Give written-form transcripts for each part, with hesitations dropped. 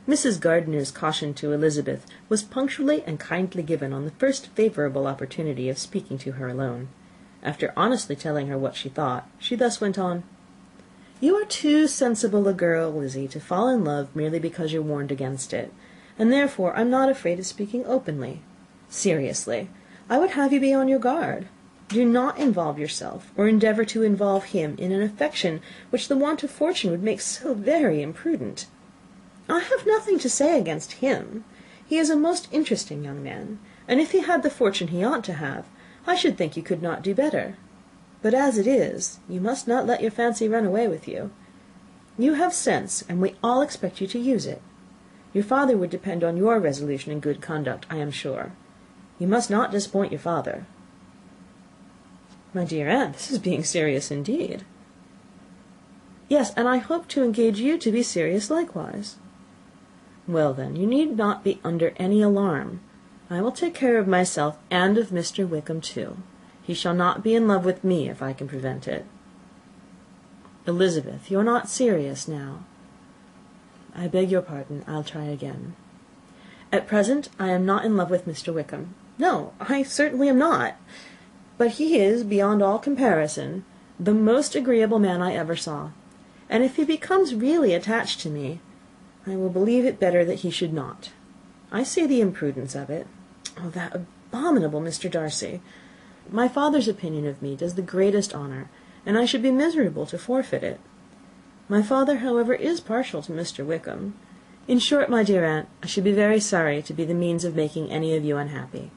Mrs. Gardiner's caution to Elizabeth was punctually and kindly given on the first favourable opportunity of speaking to her alone. After honestly telling her what she thought, she thus went on: "You are too sensible a girl, Lizzie, to fall in love merely because you're warned against it, and therefore I'm not afraid of speaking openly. Seriously, I would have you be on your guard. Do not involve yourself, or endeavour to involve him, in an affection which the want of fortune would make so very imprudent. I have nothing to say against him. He is a most interesting young man, and if he had the fortune he ought to have, I should think you could not do better. But as it is, you must not let your fancy run away with you. You have sense, and we all expect you to use it. Your father would depend on your resolution and good conduct, I am sure. You must not disappoint your father." "My dear aunt, this is being serious indeed." "Yes, and I hope to engage you to be serious likewise." "Well, then, you need not be under any alarm. I will take care of myself, and of Mr. Wickham too. He shall not be in love with me if I can prevent it." "Elizabeth, you are not serious now." "I beg your pardon. I'll try again. At present I am not in love with Mr. Wickham. No, I certainly am not. But he is, beyond all comparison, the most agreeable man I ever saw, and if he becomes really attached to me, I will believe it better that he should not. I see the imprudence of it. Oh, that abominable Mr. Darcy! My father's opinion of me does the greatest honour, and I should be miserable to forfeit it. My father, however, is partial to Mr. Wickham. In short, my dear aunt, I should be very sorry to be the means of making any of you unhappy.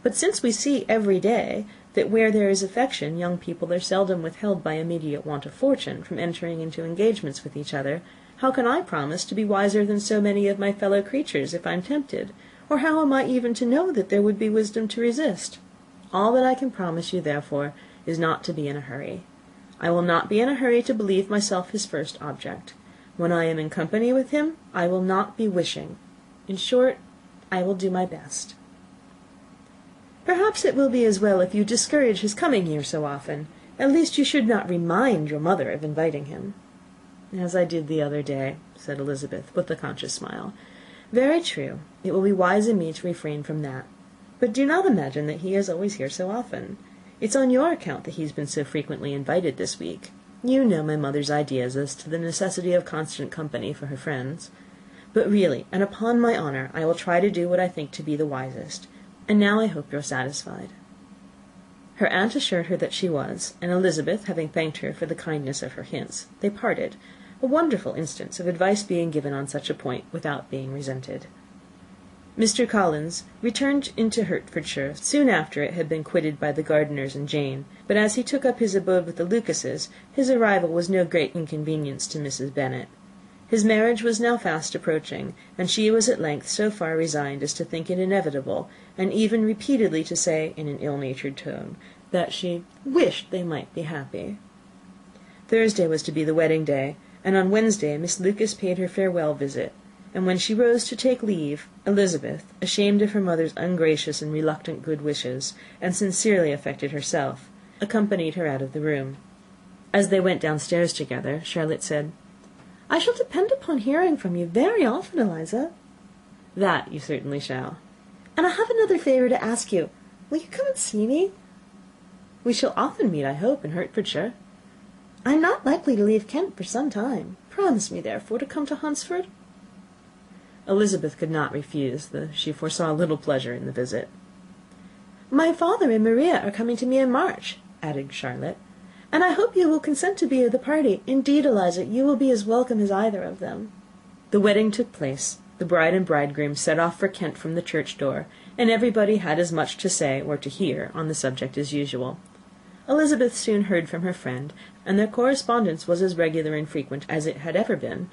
But since we see every day that where there is affection, young people are seldom withheld by immediate want of fortune from entering into engagements with each other, how can I promise to be wiser than so many of my fellow creatures if I am tempted, or how am I even to know that there would be wisdom to resist? All that I can promise you, therefore, is not to be in a hurry. I will not be in a hurry to believe myself his first object. When I am in company with him, I will not be wishing. In short, I will do my best. Perhaps it will be as well if you discourage his coming here so often. At least you should not remind your mother of inviting him." "As I did the other day," said Elizabeth, with a conscious smile. "Very true. It will be wise in me to refrain from that. But do not imagine that he is always here so often. It's on your account that he has been so frequently invited this week. You know my mother's ideas as to the necessity of constant company for her friends. But really, and upon my honour, I will try to do what I think to be the wisest. And now I hope you're satisfied." Her aunt assured her that she was, and Elizabeth, having thanked her for the kindness of her hints, they parted, a wonderful instance of advice being given on such a point without being resented. Mr. Collins returned into Hertfordshire soon after it had been quitted by the Gardiners and Jane, but as he took up his abode with the Lucases, his arrival was no great inconvenience to Mrs. Bennet. His marriage was now fast approaching, and she was at length so far resigned as to think it inevitable, and even repeatedly to say, in an ill-natured tone, that she wished they might be happy. Thursday was to be the wedding day, and on Wednesday Miss Lucas paid her farewell visit, and when she rose to take leave, Elizabeth, ashamed of her mother's ungracious and reluctant good wishes, and sincerely affected herself, accompanied her out of the room. As they went downstairs together, Charlotte said, "I shall depend upon hearing from you very often, Eliza." "That you certainly shall." "And I have another favour to ask you. Will you come and see me?" "We shall often meet, I hope, in Hertfordshire." "I am not likely to leave Kent for some time. Promise me, therefore, to come to Hunsford." Elizabeth could not refuse, though she foresaw little pleasure in the visit. "My father and Maria are coming to me in March," added Charlotte, "and I hope you will consent to be of the party. Indeed, Eliza, you will be as welcome as either of them." The wedding took place. The bride and bridegroom set off for Kent from the church door, and everybody had as much to say or to hear on the subject as usual. Elizabeth soon heard from her friend, and their correspondence was as regular and frequent as it had ever been.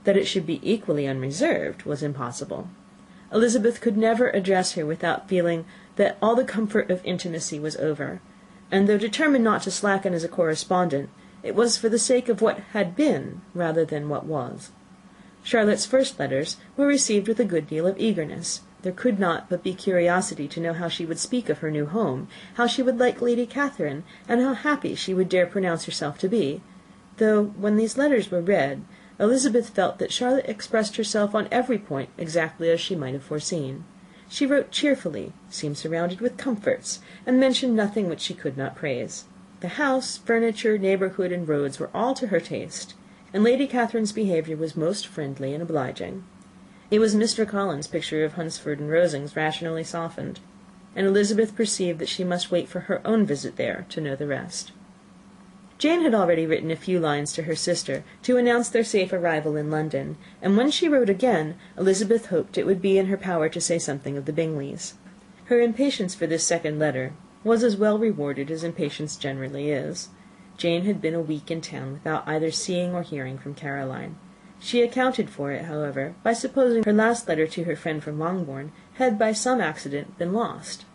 That it should be equally unreserved was impossible. Elizabeth could never address her without feeling that all the comfort of intimacy was over, and though determined not to slacken as a correspondent, it was for the sake of what had been rather than what was. Charlotte's first letters were received with a good deal of eagerness. There could not but be curiosity to know how she would speak of her new home, how she would like Lady Catherine, and how happy she would dare pronounce herself to be, though when these letters were read, Elizabeth felt that Charlotte expressed herself on every point exactly as she might have foreseen. She wrote cheerfully, seemed surrounded with comforts, and mentioned nothing which she could not praise. The house, furniture, neighbourhood, and roads were all to her taste, and Lady Catherine's behaviour was most friendly and obliging. It was Mr. Collins's picture of Hunsford and Rosings rationally softened, and Elizabeth perceived that she must wait for her own visit there to know the rest. Jane had already written a few lines to her sister to announce their safe arrival in London, and when she wrote again, Elizabeth hoped it would be in her power to say something of the Bingleys. Her impatience for this second letter was as well rewarded as impatience generally is. Jane had been a week in town without either seeing or hearing from Caroline. She accounted for it, however, by supposing her last letter to her friend from Longbourn had by some accident been lost.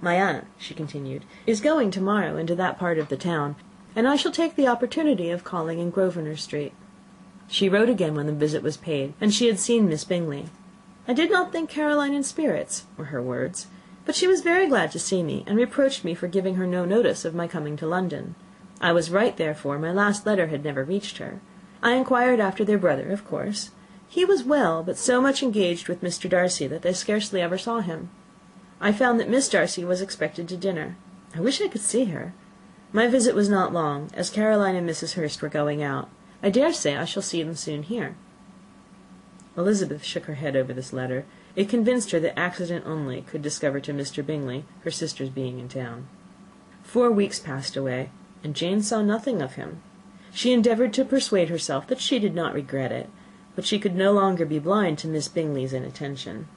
"My aunt," she continued, "is going to-morrow into that part of the town, and I shall take the opportunity of calling in Grosvenor Street." She wrote again when the visit was paid, and she had seen Miss Bingley. "I did not think Caroline in spirits," were her words, "but she was very glad to see me, and reproached me for giving her no notice of my coming to London. I was right, therefore. My last letter had never reached her. I inquired after their brother, of course. He was well, but so much engaged with Mr. Darcy that they scarcely ever saw him. I found that Miss Darcy was expected to dinner. I wish I could see her. My visit was not long, as Caroline and Mrs. Hurst were going out. I dare say I shall see them soon here." Elizabeth shook her head over this letter. It convinced her that accident only could discover to Mr. Bingley her sister's being in town. 4 weeks passed away, and Jane saw nothing of him. She endeavoured to persuade herself that she did not regret it, but she could no longer be blind to Miss Bingley's inattention.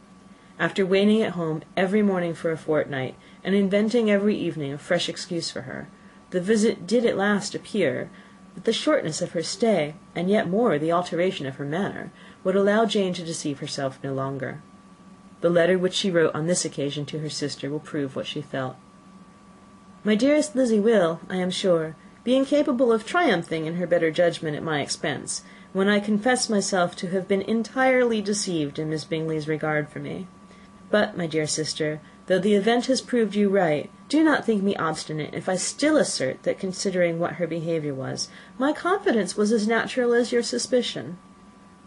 After waiting at home every morning for a fortnight, and inventing every evening a fresh excuse for her, the visit did at last appear, but the shortness of her stay, and yet more the alteration of her manner, would allow Jane to deceive herself no longer. The letter which she wrote on this occasion to her sister will prove what she felt. "My dearest Lizzie will, I am sure, be incapable of triumphing in her better judgment at my expense, when I confess myself to have been entirely deceived in Miss Bingley's regard for me. But, my dear sister, though the event has proved you right, do not think me obstinate if I still assert that, considering what her behaviour was, my confidence was as natural as your suspicion.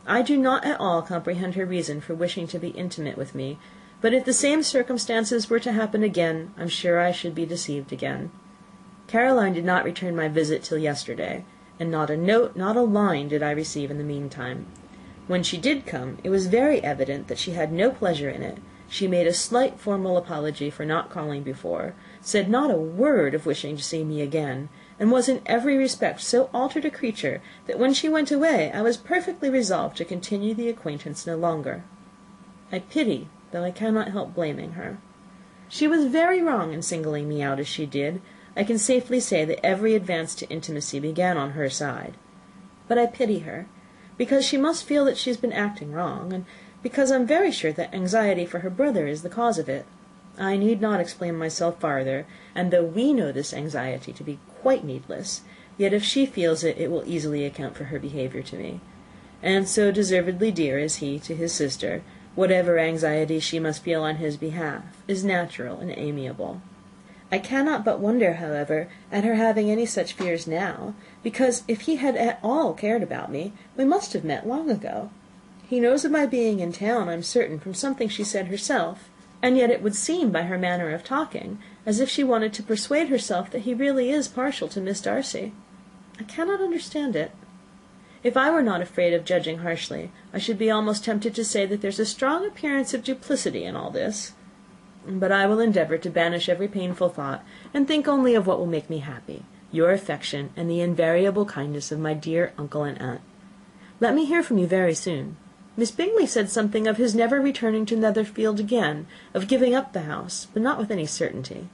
I do not at all comprehend her reason for wishing to be intimate with me, but if the same circumstances were to happen again, I am sure I should be deceived again. Caroline did not return my visit till yesterday, and not a note, not a line did I receive in the meantime. When she did come, it was very evident that she had no pleasure in it. She made a slight formal apology for not calling before, said not a word of wishing to see me again, and was in every respect so altered a creature that when she went away I was perfectly resolved to continue the acquaintance no longer. I pity, though I cannot help blaming her. She was very wrong in singling me out as she did. I can safely say that every advance to intimacy began on her side. But I pity her, because she must feel that she has been acting wrong, and because I am very sure that anxiety for her brother is the cause of it. I need not explain myself farther, and though we know this anxiety to be quite needless, yet if she feels it, it will easily account for her behaviour to me. And so deservedly dear is he to his sister, whatever anxiety she must feel on his behalf is natural and amiable. I cannot but wonder, however, at her having any such fears now, because if he had at all cared about me, we must have met long ago. He knows of my being in town, I am certain, from something she said herself, and yet it would seem by her manner of talking as if she wanted to persuade herself that he really is partial to Miss Darcy. I cannot understand it. If I were not afraid of judging harshly, I should be almost tempted to say that there's a strong appearance of duplicity in all this. But I will endeavour to banish every painful thought, and think only of what will make me happy, your affection, and the invariable kindness of my dear uncle and aunt. Let me hear from you very soon. Miss Bingley said something of his never returning to Netherfield again, of giving up the house, but not with any certainty.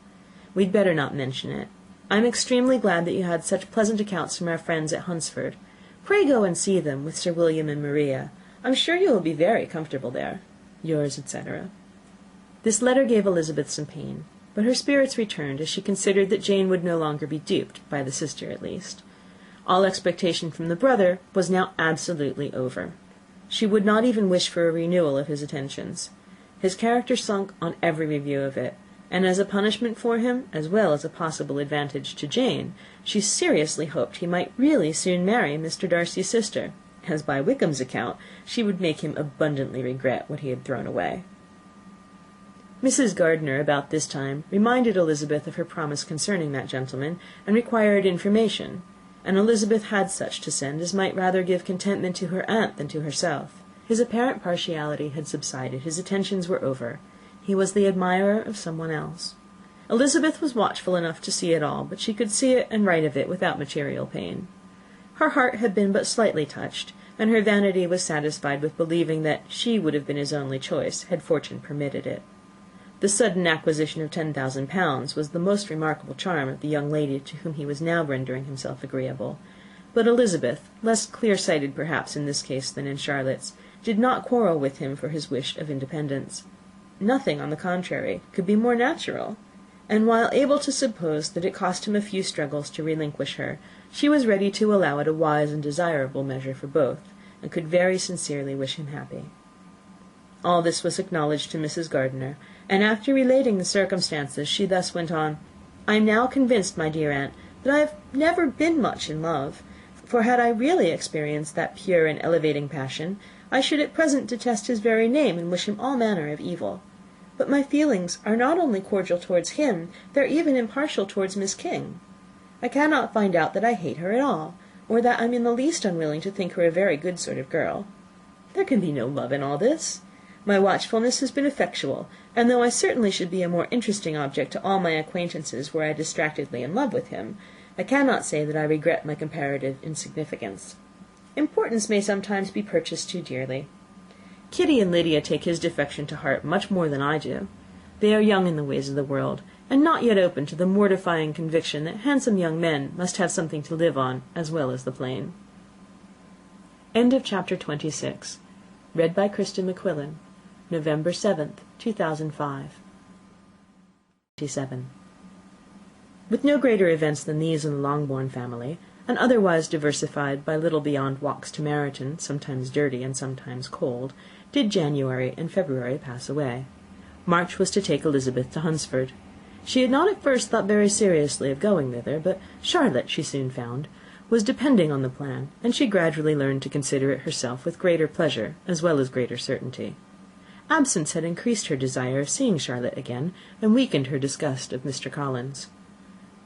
We'd better not mention it. I am extremely glad that you had such pleasant accounts from our friends at Hunsford. Pray go and see them, with Sir William and Maria. I am sure you will be very comfortable there. Yours, etc. This letter gave Elizabeth some pain, but her spirits returned as she considered that Jane would no longer be duped, by the sister at least. All expectation from the brother was now absolutely over. She would not even wish for a renewal of his attentions. His character sunk on every review of it, and as a punishment for him, as well as a possible advantage to Jane, she seriously hoped he might really soon marry Mr. Darcy's sister, as by Wickham's account she would make him abundantly regret what he had thrown away. Mrs. Gardiner, about this time, reminded Elizabeth of her promise concerning that gentleman, and required information, and Elizabeth had such to send as might rather give contentment to her aunt than to herself. His apparent partiality had subsided, his attentions were over. He was the admirer of some one else. Elizabeth was watchful enough to see it all, but she could see it and write of it without material pain. Her heart had been but slightly touched, and her vanity was satisfied with believing that she would have been his only choice, had fortune permitted it. The sudden acquisition of £10,000 was the most remarkable charm of the young lady to whom he was now rendering himself agreeable. But Elizabeth, less clear-sighted perhaps in this case than in Charlotte's, did not quarrel with him for his wish of independence. Nothing, on the contrary, could be more natural, and while able to suppose that it cost him a few struggles to relinquish her, she was ready to allow it a wise and desirable measure for both, and could very sincerely wish him happy. All this was acknowledged to Mrs. Gardiner, and after relating the circumstances, she thus went on: "I am now convinced, my dear aunt, that I have never been much in love, for had I really experienced that pure and elevating passion, I should at present detest his very name, and wish him all manner of evil. But my feelings are not only cordial towards him, they are even impartial towards Miss King. I cannot find out that I hate her at all, or that I am in the least unwilling to think her a very good sort of girl. There can be no love in all this. My watchfulness has been effectual, and though I certainly should be a more interesting object to all my acquaintances were I distractedly in love with him, I cannot say that I regret my comparative insignificance. Importance may sometimes be purchased too dearly. Kitty and Lydia take his defection to heart much more than I do. They are young in the ways of the world, and not yet open to the mortifying conviction that handsome young men must have something to live on as well as the plain." End of Chapter 26. Read by Kristen McQuillan. November 7th, 2005. 27. With no greater events than these in the Longbourn family, and otherwise diversified by little beyond walks to Meryton, sometimes dirty and sometimes cold, did January and February pass away. March was to take Elizabeth to Hunsford. She had not at first thought very seriously of going thither, but Charlotte, she soon found, was depending on the plan, and she gradually learned to consider it herself with greater pleasure as well as greater certainty. Absence had increased her desire of seeing Charlotte again, and weakened her disgust of Mr. Collins.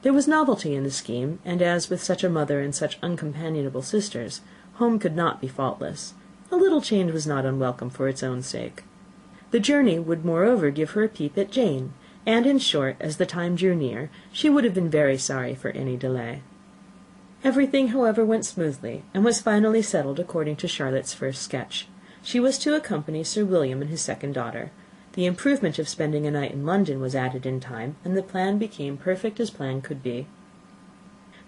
There was novelty in the scheme, and as with such a mother and such uncompanionable sisters, home could not be faultless. A little change was not unwelcome for its own sake. The journey would moreover give her a peep at Jane, and in short, as the time drew near, she would have been very sorry for any delay. Everything, however, went smoothly, and was finally settled according to Charlotte's first sketch. She was to accompany Sir William and his second daughter. The improvement of spending a night in London was added in time, and the plan became perfect as plan could be.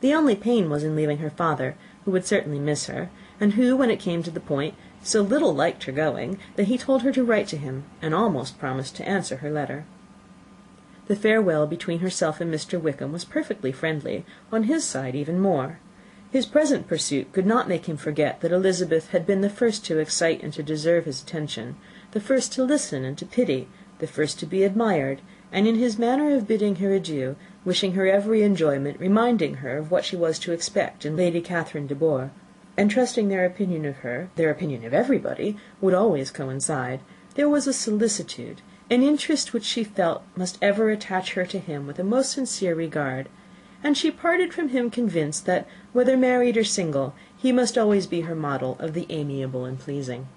The only pain was in leaving her father, who would certainly miss her, and who, when it came to the point, so little liked her going, that he told her to write to him, and almost promised to answer her letter. The farewell between herself and Mr. Wickham was perfectly friendly, on his side even more. His present pursuit could not make him forget that Elizabeth had been the first to excite and to deserve his attention, the first to listen and to pity, the first to be admired, and in his manner of bidding her adieu, wishing her every enjoyment, reminding her of what she was to expect in Lady Catherine de Bourgh, and trusting their opinion of her, their opinion of everybody, would always coincide, there was a solicitude, an interest which she felt must ever attach her to him with a most sincere regard, and she parted from him convinced that, whether married or single, he must always be her model of the amiable and pleasing.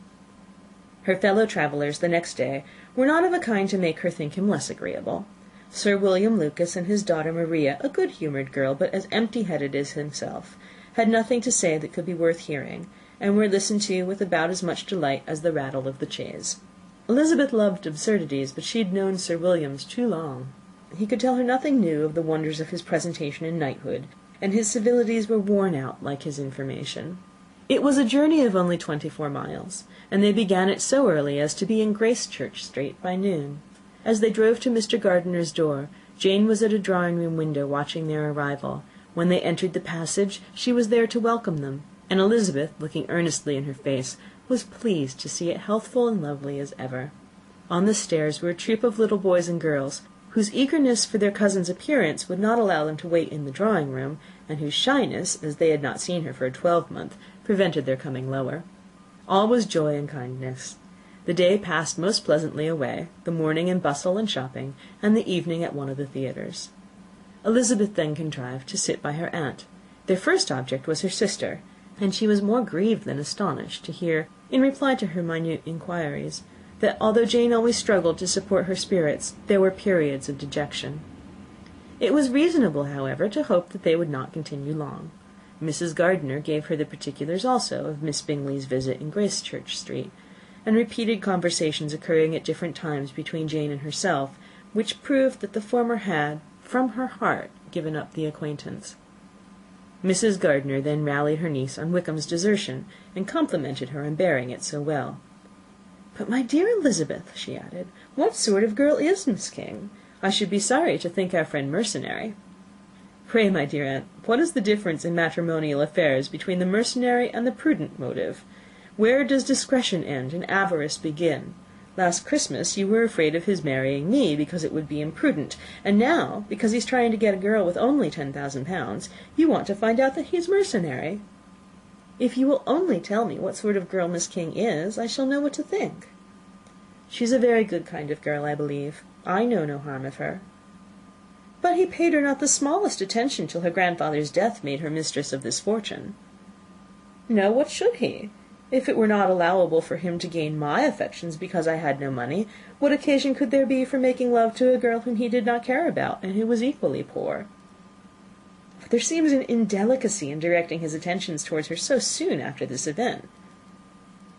Her fellow travellers the next day were not of a kind to make her think him less agreeable. Sir William Lucas and his daughter Maria, a good-humoured girl, but as empty-headed as himself, had nothing to say that could be worth hearing, and were listened to with about as much delight as the rattle of the chaise. Elizabeth loved absurdities, but she had known Sir William's too long. He could tell her nothing new of the wonders of his presentation in knighthood, and his civilities were worn out like his information. It was a journey of only 24 miles, and they began it so early as to be in Gracechurch Street by noon. As they drove to Mr. Gardiner's door, Jane was at a drawing-room window watching their arrival. When they entered the passage, she was there to welcome them, and Elizabeth, looking earnestly in her face, was pleased to see it healthful and lovely as ever. On the stairs were a troop of little boys and girls, whose eagerness for their cousin's appearance would not allow them to wait in the drawing-room, and whose shyness, as they had not seen her for a 12-month, prevented their coming lower. All was joy and kindness. The day passed most pleasantly away, the morning in bustle and shopping, and the evening at one of the theatres. Elizabeth then contrived to sit by her aunt. Their first object was her sister, and she was more grieved than astonished to hear, in reply to her minute inquiries, that although Jane always struggled to support her spirits, there were periods of dejection. It was reasonable, however, to hope that they would not continue long. Mrs. Gardiner gave her the particulars also of Miss Bingley's visit in Gracechurch Street, and repeated conversations occurring at different times between Jane and herself, which proved that the former had, from her heart, given up the acquaintance. Mrs. Gardiner then rallied her niece on Wickham's desertion, and complimented her on bearing it so well. "But, my dear Elizabeth," she added, "what sort of girl is Miss King? I should be sorry to think our friend mercenary." "Pray, my dear aunt, what is the difference in matrimonial affairs between the mercenary and the prudent motive? Where does discretion end and avarice begin? Last Christmas you were afraid of his marrying me because it would be imprudent, and now, because he's trying to get a girl with only £10,000, you want to find out that he's mercenary. If you will only tell me what sort of girl Miss King is, I shall know what to think." "She's a very good kind of girl, I believe. I know no harm of her." "But he paid her not the smallest attention till her grandfather's death made her mistress of this fortune." "No, what should he? If it were not allowable for him to gain my affections because I had no money, what occasion could there be for making love to a girl whom he did not care about, and who was equally poor?" "But there seems an indelicacy in directing his attentions towards her so soon after this event.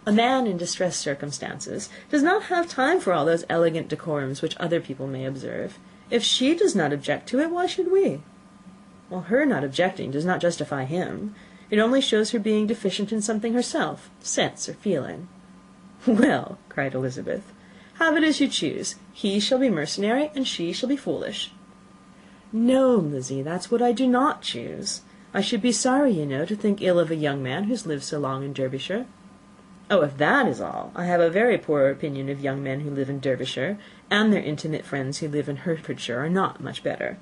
A man in distressed circumstances does not have time for all those elegant decorums which other people may observe. If she does not object to it, why should we?" "Well, her not objecting does not justify him. It only shows her being deficient in something herself, sense or feeling." "Well," cried Elizabeth, "have it as you choose. He shall be mercenary, and she shall be foolish." "No, Lizzie, that's what I do not choose. I should be sorry, you know, to think ill of a young man who's lived so long in Derbyshire." "Oh, if that is all, I have a very poor opinion of young men who live in Derbyshire, and their intimate friends who live in Hertfordshire are not much better.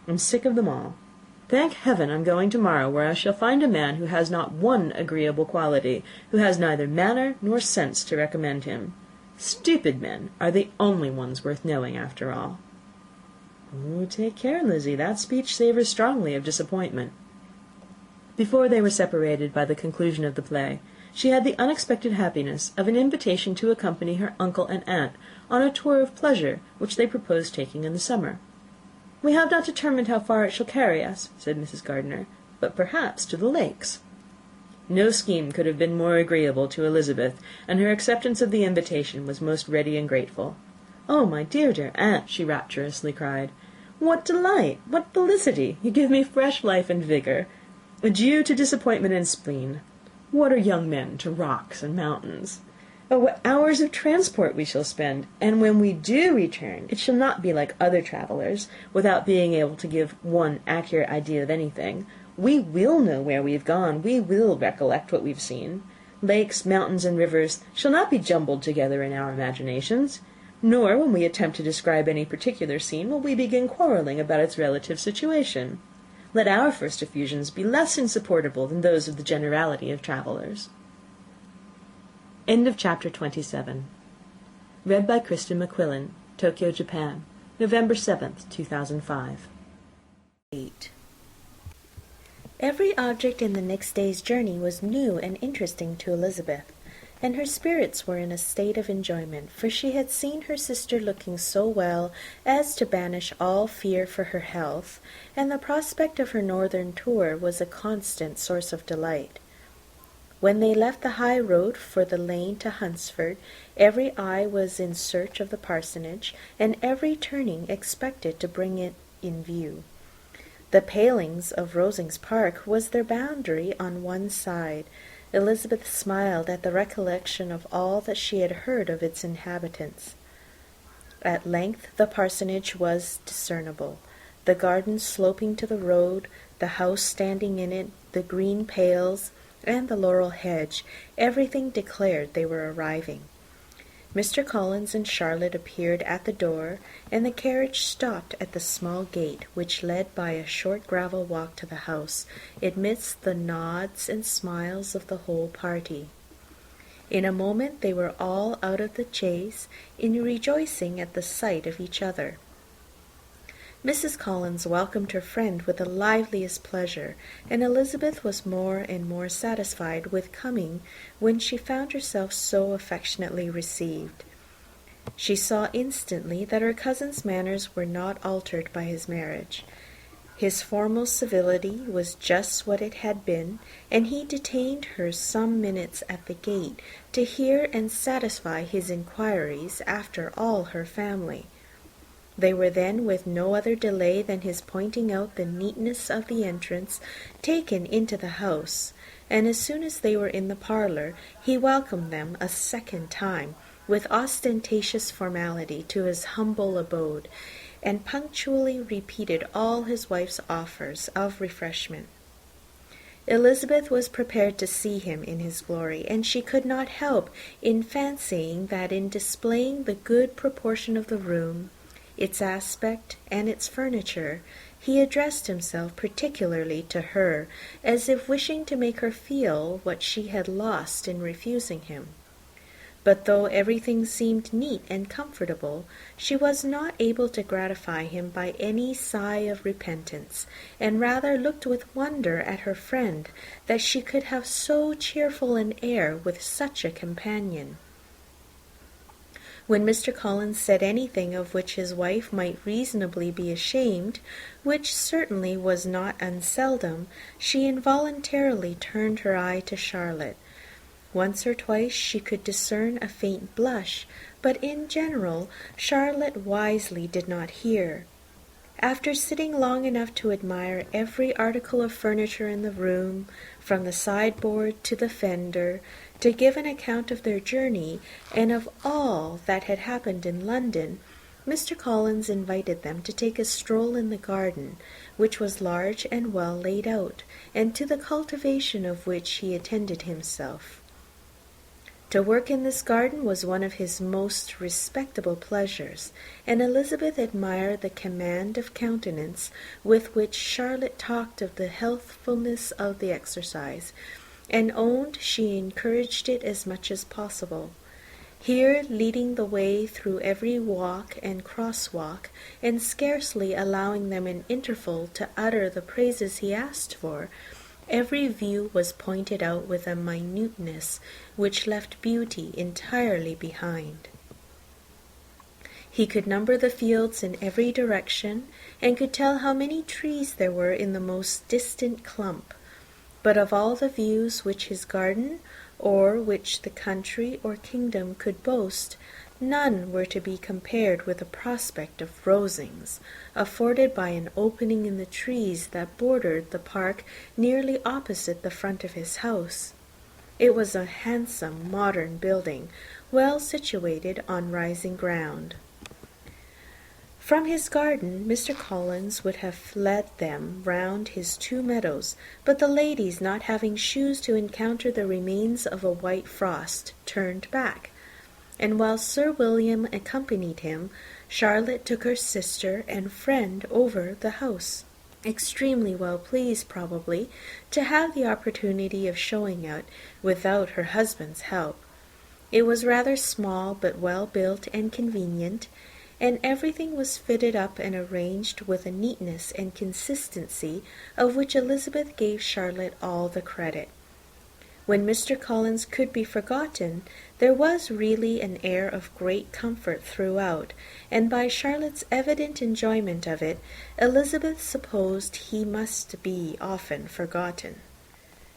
I'm sick of them all. Thank heaven I'm going to-morrow, where I shall find a man who has not one agreeable quality, who has neither manner nor sense to recommend him. Stupid men are the only ones worth knowing, after all." "Oh, take care, Lizzie, that speech savours strongly of disappointment." Before they were separated by the conclusion of the play, she had the unexpected happiness of an invitation to accompany her uncle and aunt on a tour of pleasure which they proposed taking in the summer. "We have not determined how far it shall carry us," said Mrs. Gardiner, "but perhaps to the lakes." No scheme could have been more agreeable to Elizabeth, and her acceptance of the invitation was most ready and grateful. "Oh, my dear, dear aunt," she rapturously cried, "what delight! What felicity! You give me fresh life and vigour. Adieu to disappointment and spleen. What are young men to rocks and mountains? Oh, what hours of transport we shall spend! And when we do return, it shall not be like other travellers, without being able to give one accurate idea of anything. We will know where we have gone. We will recollect what we have seen. Lakes, mountains, and rivers shall not be jumbled together in our imaginations. Nor, when we attempt to describe any particular scene, will we begin quarrelling about its relative situation. Let our first effusions be less insupportable than those of the generality of travellers." End of Chapter 27. Read by Kristen McQuillan, Tokyo, Japan, November 7th, 2005. 8. Every object in the next day's journey was new and interesting to Elizabeth, and her spirits were in a state of enjoyment, for she had seen her sister looking so well as to banish all fear for her health, and the prospect of her northern tour was a constant source of delight. When they left the high road for the lane to Hunsford, every eye was in search of the parsonage, and every turning expected to bring it in view. The palings of Rosings Park was their boundary on one side. Elizabeth smiled at the recollection of all that she had heard of its inhabitants. At length the parsonage was discernible, the garden sloping to the road, the house standing in it, the green pales, and the laurel hedge. Everything declared they were arriving. Mr. Collins and Charlotte appeared at the door, and the carriage stopped at the small gate, which led by a short gravel walk to the house, amidst the nods and smiles of the whole party. In a moment they were all out of the chaise, in rejoicing at the sight of each other. Mrs. Collins welcomed her friend with the liveliest pleasure, and Elizabeth was more and more satisfied with coming when she found herself so affectionately received. She saw instantly that her cousin's manners were not altered by his marriage. His formal civility was just what it had been, and he detained her some minutes at the gate to hear and satisfy his inquiries after all her family. They were then, with no other delay than his pointing out the neatness of the entrance, taken into the house, and as soon as they were in the parlour, he welcomed them a second time, with ostentatious formality, to his humble abode, and punctually repeated all his wife's offers of refreshment. Elizabeth was prepared to see him in his glory, and she could not help in fancying that in displaying the good proportion of the room, its aspect, and its furniture, he addressed himself particularly to her, as if wishing to make her feel what she had lost in refusing him. But though everything seemed neat and comfortable, she was not able to gratify him by any sigh of repentance, and rather looked with wonder at her friend, that she could have so cheerful an air with such a companion. When Mr. Collins said anything of which his wife might reasonably be ashamed, which certainly was not unseldom, she involuntarily turned her eye to Charlotte. Once or twice she could discern a faint blush, but in general Charlotte wisely did not hear. After sitting long enough to admire every article of furniture in the room, from the sideboard to the fender, to give an account of their journey, and of all that had happened in London, Mr. Collins invited them to take a stroll in the garden, which was large and well laid out, and to the cultivation of which he attended himself. To work in this garden was one of his most respectable pleasures, and Elizabeth admired the command of countenance with which Charlotte talked of the healthfulness of the exercise, and owned she encouraged it as much as possible. Here, leading the way through every walk and cross-walk, and scarcely allowing them an interval to utter the praises he asked for, every view was pointed out with a minuteness which left beauty entirely behind. He could number the fields in every direction, and could tell how many trees there were in the most distant clump. But of all the views which his garden, or which the country or kingdom could boast, none were to be compared with the prospect of Rosings, afforded by an opening in the trees that bordered the park nearly opposite the front of his house. It was a handsome modern building, well situated on rising ground. From his garden Mr. Collins would have led them round his 2 meadows, but the ladies, not having shoes to encounter the remains of a white frost, turned back, and while Sir William accompanied him, Charlotte took her sister and friend over the house, extremely well pleased, probably, to have the opportunity of showing it without her husband's help. It was rather small, but well built and convenient, and everything was fitted up and arranged with a neatness and consistency of which Elizabeth gave Charlotte all the credit. When Mr. Collins could be forgotten, there was really an air of great comfort throughout, and by Charlotte's evident enjoyment of it, Elizabeth supposed he must be often forgotten.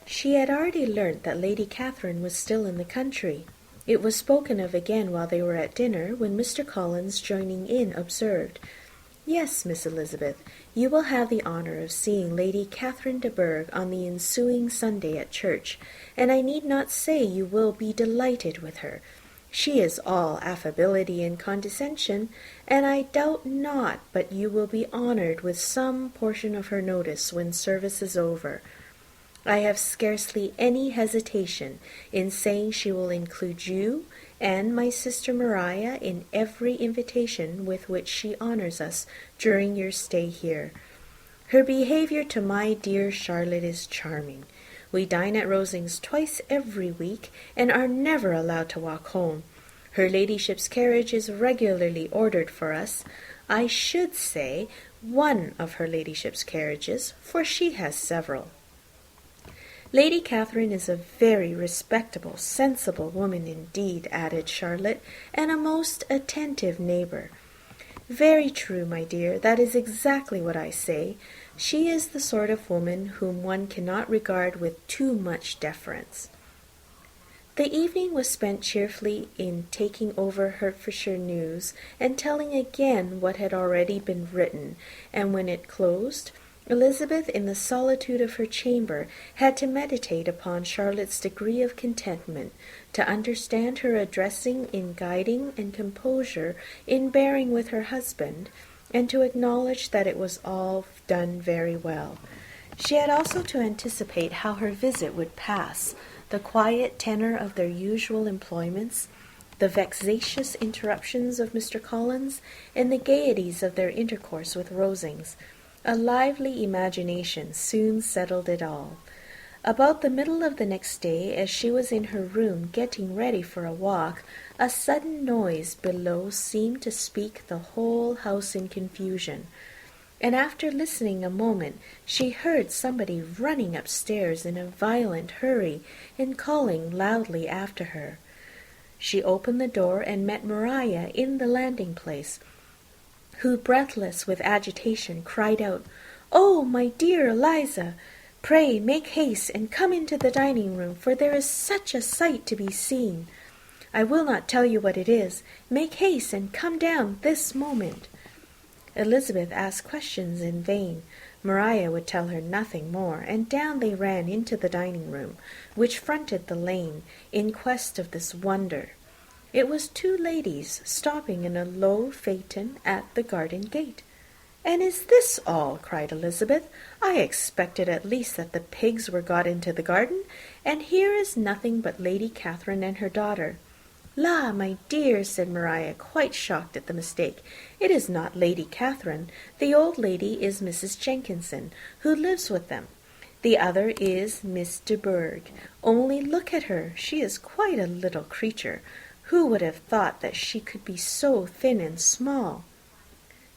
She had already learnt that Lady Catherine was still in the country. It was spoken of again while they were at dinner, when Mr. Collins, joining in, observed, "Yes, Miss Elizabeth, you will have the honour of seeing Lady Catherine de Bourgh on the ensuing Sunday at church, and I need not say you will be delighted with her. She is all affability and condescension, and I doubt not but you will be honoured with some portion of her notice when service is over. I have scarcely any hesitation in saying she will include you and my sister Maria in every invitation with which she honors us during your stay here. Her behavior to my dear Charlotte is charming. We dine at Rosings twice every week, and are never allowed to walk home. Her ladyship's carriage is regularly ordered for us. I should say one of her ladyship's carriages, for she has several. Lady Catherine is a very respectable, sensible woman indeed, added Charlotte, and a most attentive neighbour. Very true, my dear, that is exactly what I say. She is the sort of woman whom one cannot regard with too much deference. The evening was spent cheerfully in taking over Hertfordshire news, and telling again what had already been written, and when it closed, Elizabeth, in the solitude of her chamber, had to meditate upon Charlotte's degree of contentment, to understand her addressing in guiding and composure in bearing with her husband, and to acknowledge that it was all done very well. She had also to anticipate how her visit would pass, the quiet tenor of their usual employments, the vexatious interruptions of Mr. Collins, and the gaieties of their intercourse with Rosings. A lively imagination soon settled it all. About the middle of the next day, as she was in her room getting ready for a walk, a sudden noise below seemed to speak the whole house in confusion, and after listening a moment, she heard somebody running upstairs in a violent hurry and calling loudly after her. She opened the door and met Maria in the landing-place, who, breathless with agitation, cried out, "Oh, my dear Eliza! Pray make haste and come into the dining-room, for there is such a sight to be seen. I will not tell you what it is. Make haste and come down this moment." Elizabeth asked questions in vain. Maria would tell her nothing more, and down they ran into the dining-room, which fronted the lane, in quest of this wonder. It was two ladies stopping in a low phaeton at the garden gate. "And is this all?" cried Elizabeth. "I expected at least that the pigs were got into the garden, and here is nothing but Lady Catherine and her daughter." "La, my dear," said Maria, quite shocked at the mistake, "it is not Lady Catherine. The old lady is Mrs. Jenkinson, who lives with them. The other is Miss de Bourgh. Only look at her. She is quite a little creature. Who would have thought that she could be so thin and small?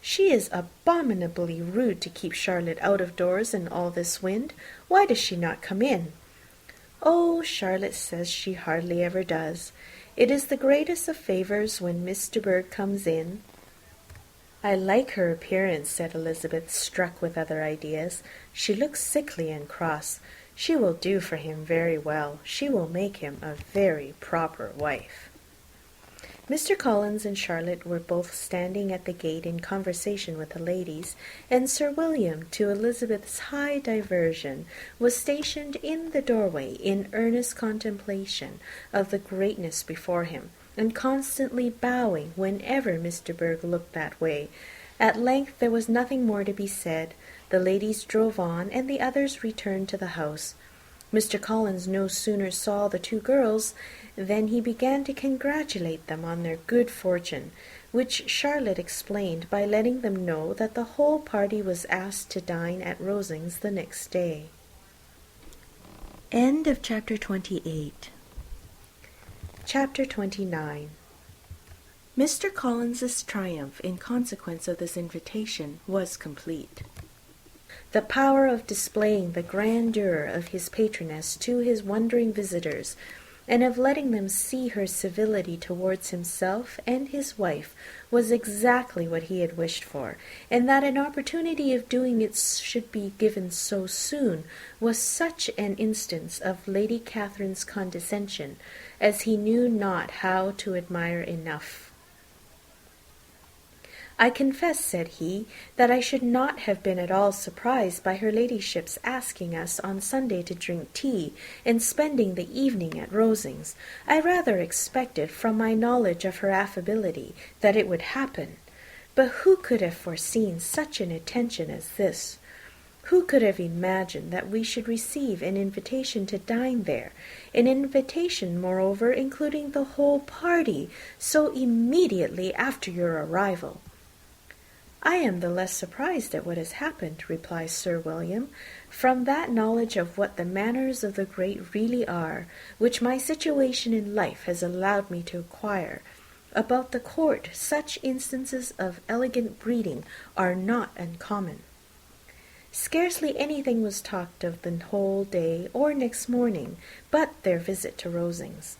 She is abominably rude to keep Charlotte out of doors in all this wind. Why does she not come in?" "Oh, Charlotte says she hardly ever does. It is the greatest of favours when Miss de Bourgh comes in." "I like her appearance," said Elizabeth, struck with other ideas. "She looks sickly and cross. She will do for him very well. She will make him a very proper wife." Mr. Collins and Charlotte were both standing at the gate in conversation with the ladies, and Sir William, to Elizabeth's high diversion, was stationed in the doorway in earnest contemplation of the greatness before him, and constantly bowing whenever Miss de Bourgh looked that way. At length there was nothing more to be said. The ladies drove on, and the others returned to the house. Mr. Collins no sooner saw the two girls than he began to congratulate them on their good fortune, which Charlotte explained by letting them know that the whole party was asked to dine at Rosings the next day. End of Chapter 28. Chapter 29. Mr. Collins's triumph in consequence of this invitation was complete. The power of displaying the grandeur of his patroness to his wondering visitors, and of letting them see her civility towards himself and his wife, was exactly what he had wished for, and that an opportunity of doing it should be given so soon was such an instance of Lady Catherine's condescension as he knew not how to admire enough. "I confess," said he, "that I should not have been at all surprised by her ladyship's asking us on Sunday to drink tea, and spending the evening at Rosings. I rather expected, from my knowledge of her affability, that it would happen. But who could have foreseen such an attention as this? Who could have imagined that we should receive an invitation to dine there, an invitation, moreover, including the whole party, so immediately after your arrival?" "I am the less surprised at what has happened," replies Sir William, "from that knowledge of what the manners of the great really are, which my situation in life has allowed me to acquire. About the court, such instances of elegant breeding are not uncommon." Scarcely anything was talked of the whole day or next morning but their visit to Rosings.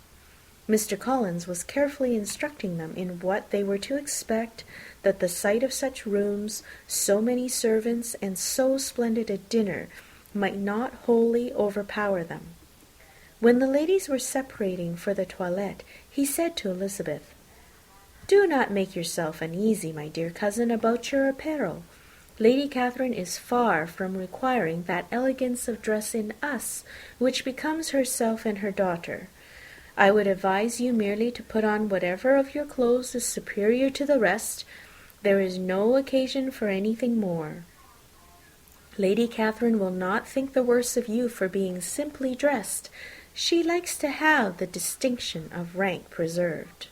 Mr. Collins was carefully instructing them in what they were to expect, that the sight of such rooms, so many servants, and so splendid a dinner might not wholly overpower them. When the ladies were separating for the toilette, he said to Elizabeth, "Do not make yourself uneasy, my dear cousin, about your apparel. Lady Catherine is far from requiring that elegance of dress in us which becomes herself and her daughter. I would advise you merely to put on whatever of your clothes is superior to the rest. There is no occasion for anything more. Lady Catherine will not think the worse of you for being simply dressed. She likes to have the distinction of rank preserved."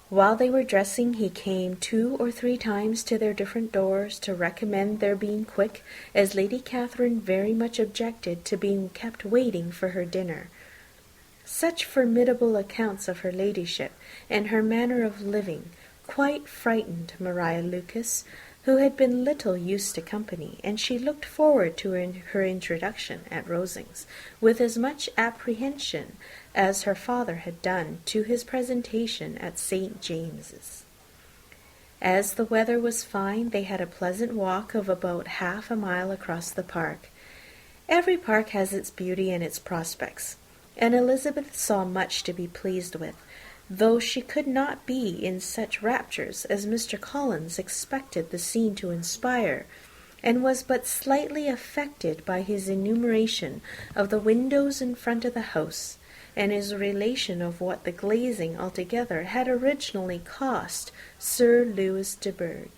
While they were dressing, he came 2 or 3 times to their different doors to recommend their being quick, as Lady Catherine very much objected to being kept waiting for her dinner. Such formidable accounts of her ladyship and her manner of living quite frightened Maria Lucas, who had been little used to company, and she looked forward to her introduction at Rosings with as much apprehension as her father had done to his presentation at St. James's. As the weather was fine, they had a pleasant walk of about half a mile across the park. Every park has its beauty and its prospects, and Elizabeth saw much to be pleased with, though she could not be in such raptures as Mr. Collins expected the scene to inspire, and was but slightly affected by his enumeration of the windows in front of the house, and his relation of what the glazing altogether had originally cost Sir Louis de Bourgh.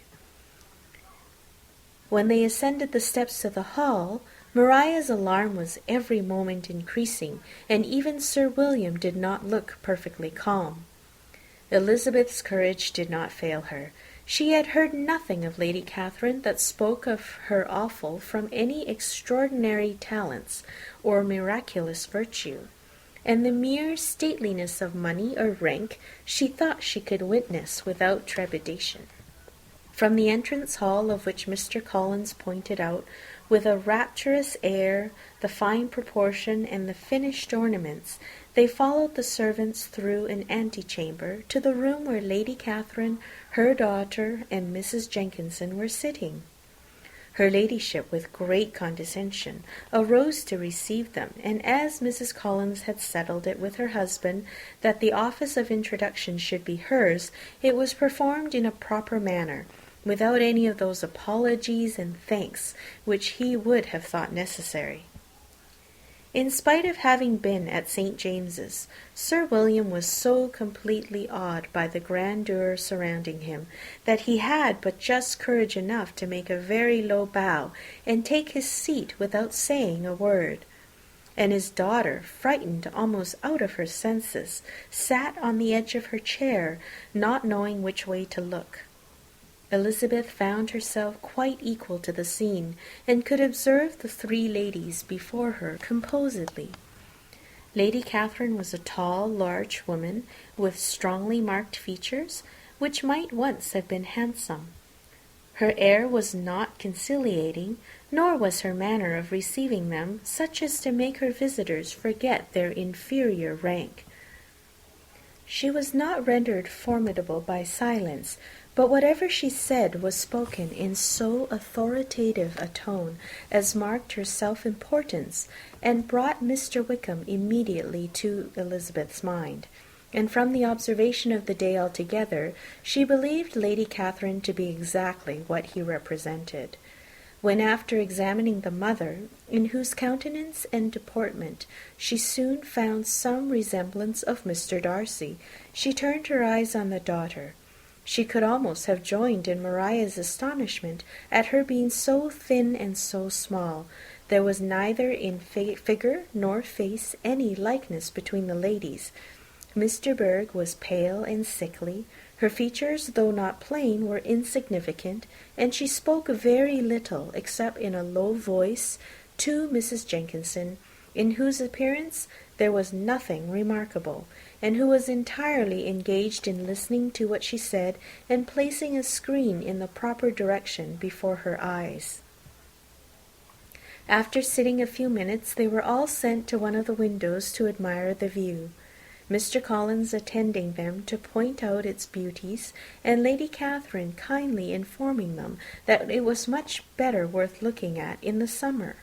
When they ascended the steps to the hall, Maria's alarm was every moment increasing, and even Sir William did not look perfectly calm. Elizabeth's courage did not fail her. She had heard nothing of Lady Catherine that spoke of her awful from any extraordinary talents or miraculous virtue, and the mere stateliness of money or rank she thought she could witness without trepidation. From the entrance hall, of which Mr. Collins pointed out with a rapturous air the fine proportion and the finished ornaments, they followed the servants through an antechamber to the room where Lady Catherine, her daughter, and Mrs. Jenkinson were sitting. Her ladyship, with great condescension, arose to receive them, and as Mrs. Collins had settled it with her husband that the office of introduction should be hers, it was performed in a proper manner, without any of those apologies and thanks which he would have thought necessary. In spite of having been at St. James's, Sir William was so completely awed by the grandeur surrounding him that he had but just courage enough to make a very low bow and take his seat without saying a word. And his daughter, frightened almost out of her senses, sat on the edge of her chair, not knowing which way to look. Elizabeth found herself quite equal to the scene, and could observe the 3 ladies before her composedly. Lady Catherine was a tall, large woman, with strongly marked features, which might once have been handsome. Her air was not conciliating, nor was her manner of receiving them such as to make her visitors forget their inferior rank. She was not rendered formidable by silence, but whatever she said was spoken in so authoritative a tone as marked her self-importance, and brought Mr. Wickham immediately to Elizabeth's mind, and from the observation of the day altogether, she believed Lady Catherine to be exactly what he represented. When, after examining the mother, in whose countenance and deportment she soon found some resemblance of Mr. Darcy, she turned her eyes on the daughter. She could almost have joined in Maria's astonishment at her being so thin and so small. There was neither in figure nor face any likeness between the ladies. Miss de Bourgh was pale and sickly. Her features, though not plain, were insignificant, and she spoke very little, except in a low voice, to Mrs. Jenkinson, in whose appearance there was nothing remarkable, and who was entirely engaged in listening to what she said and placing a screen in the proper direction before her eyes. After sitting a few minutes, they were all sent to one of the windows to admire the view, Mr. Collins attending them to point out its beauties, and Lady Catherine kindly informing them that it was much better worth looking at in the summer.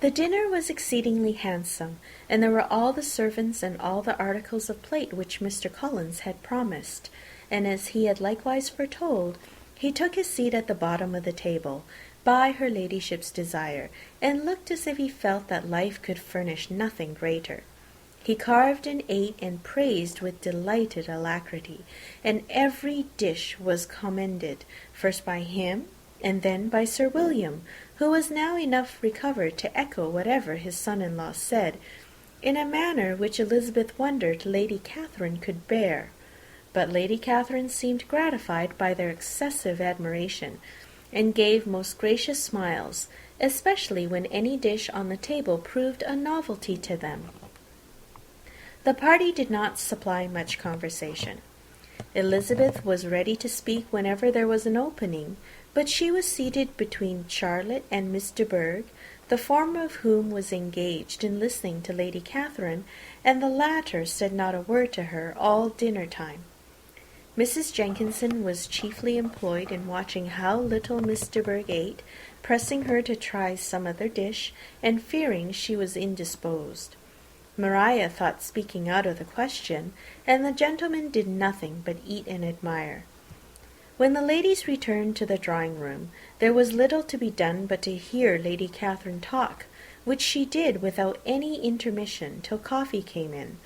The dinner was exceedingly handsome, and there were all the servants and all the articles of plate which Mr. Collins had promised, and as he had likewise foretold, he took his seat at the bottom of the table, by her ladyship's desire, and looked as if he felt that life could furnish nothing greater. He carved and ate and praised with delighted alacrity, and every dish was commended, first by him, and then by Sir William, who was now enough recovered to echo whatever his son-in-law said, in a manner which Elizabeth wondered Lady Catherine could bear. But Lady Catherine seemed gratified by their excessive admiration, and gave most gracious smiles, especially when any dish on the table proved a novelty to them. The party did not supply much conversation. Elizabeth was ready to speak whenever there was an opening, but she was seated between Charlotte and Miss de Bourgh, the former of whom was engaged in listening to Lady Catherine, and the latter said not a word to her all dinner-time. Mrs. Jenkinson was chiefly employed in watching how little Miss de Bourgh ate, pressing her to try some other dish, and fearing she was indisposed. Maria thought speaking out of the question, and the gentlemen did nothing but eat and admire. When the ladies returned to the drawing-room, there was little to be done but to hear Lady Catherine talk, which she did without any intermission till coffee came in,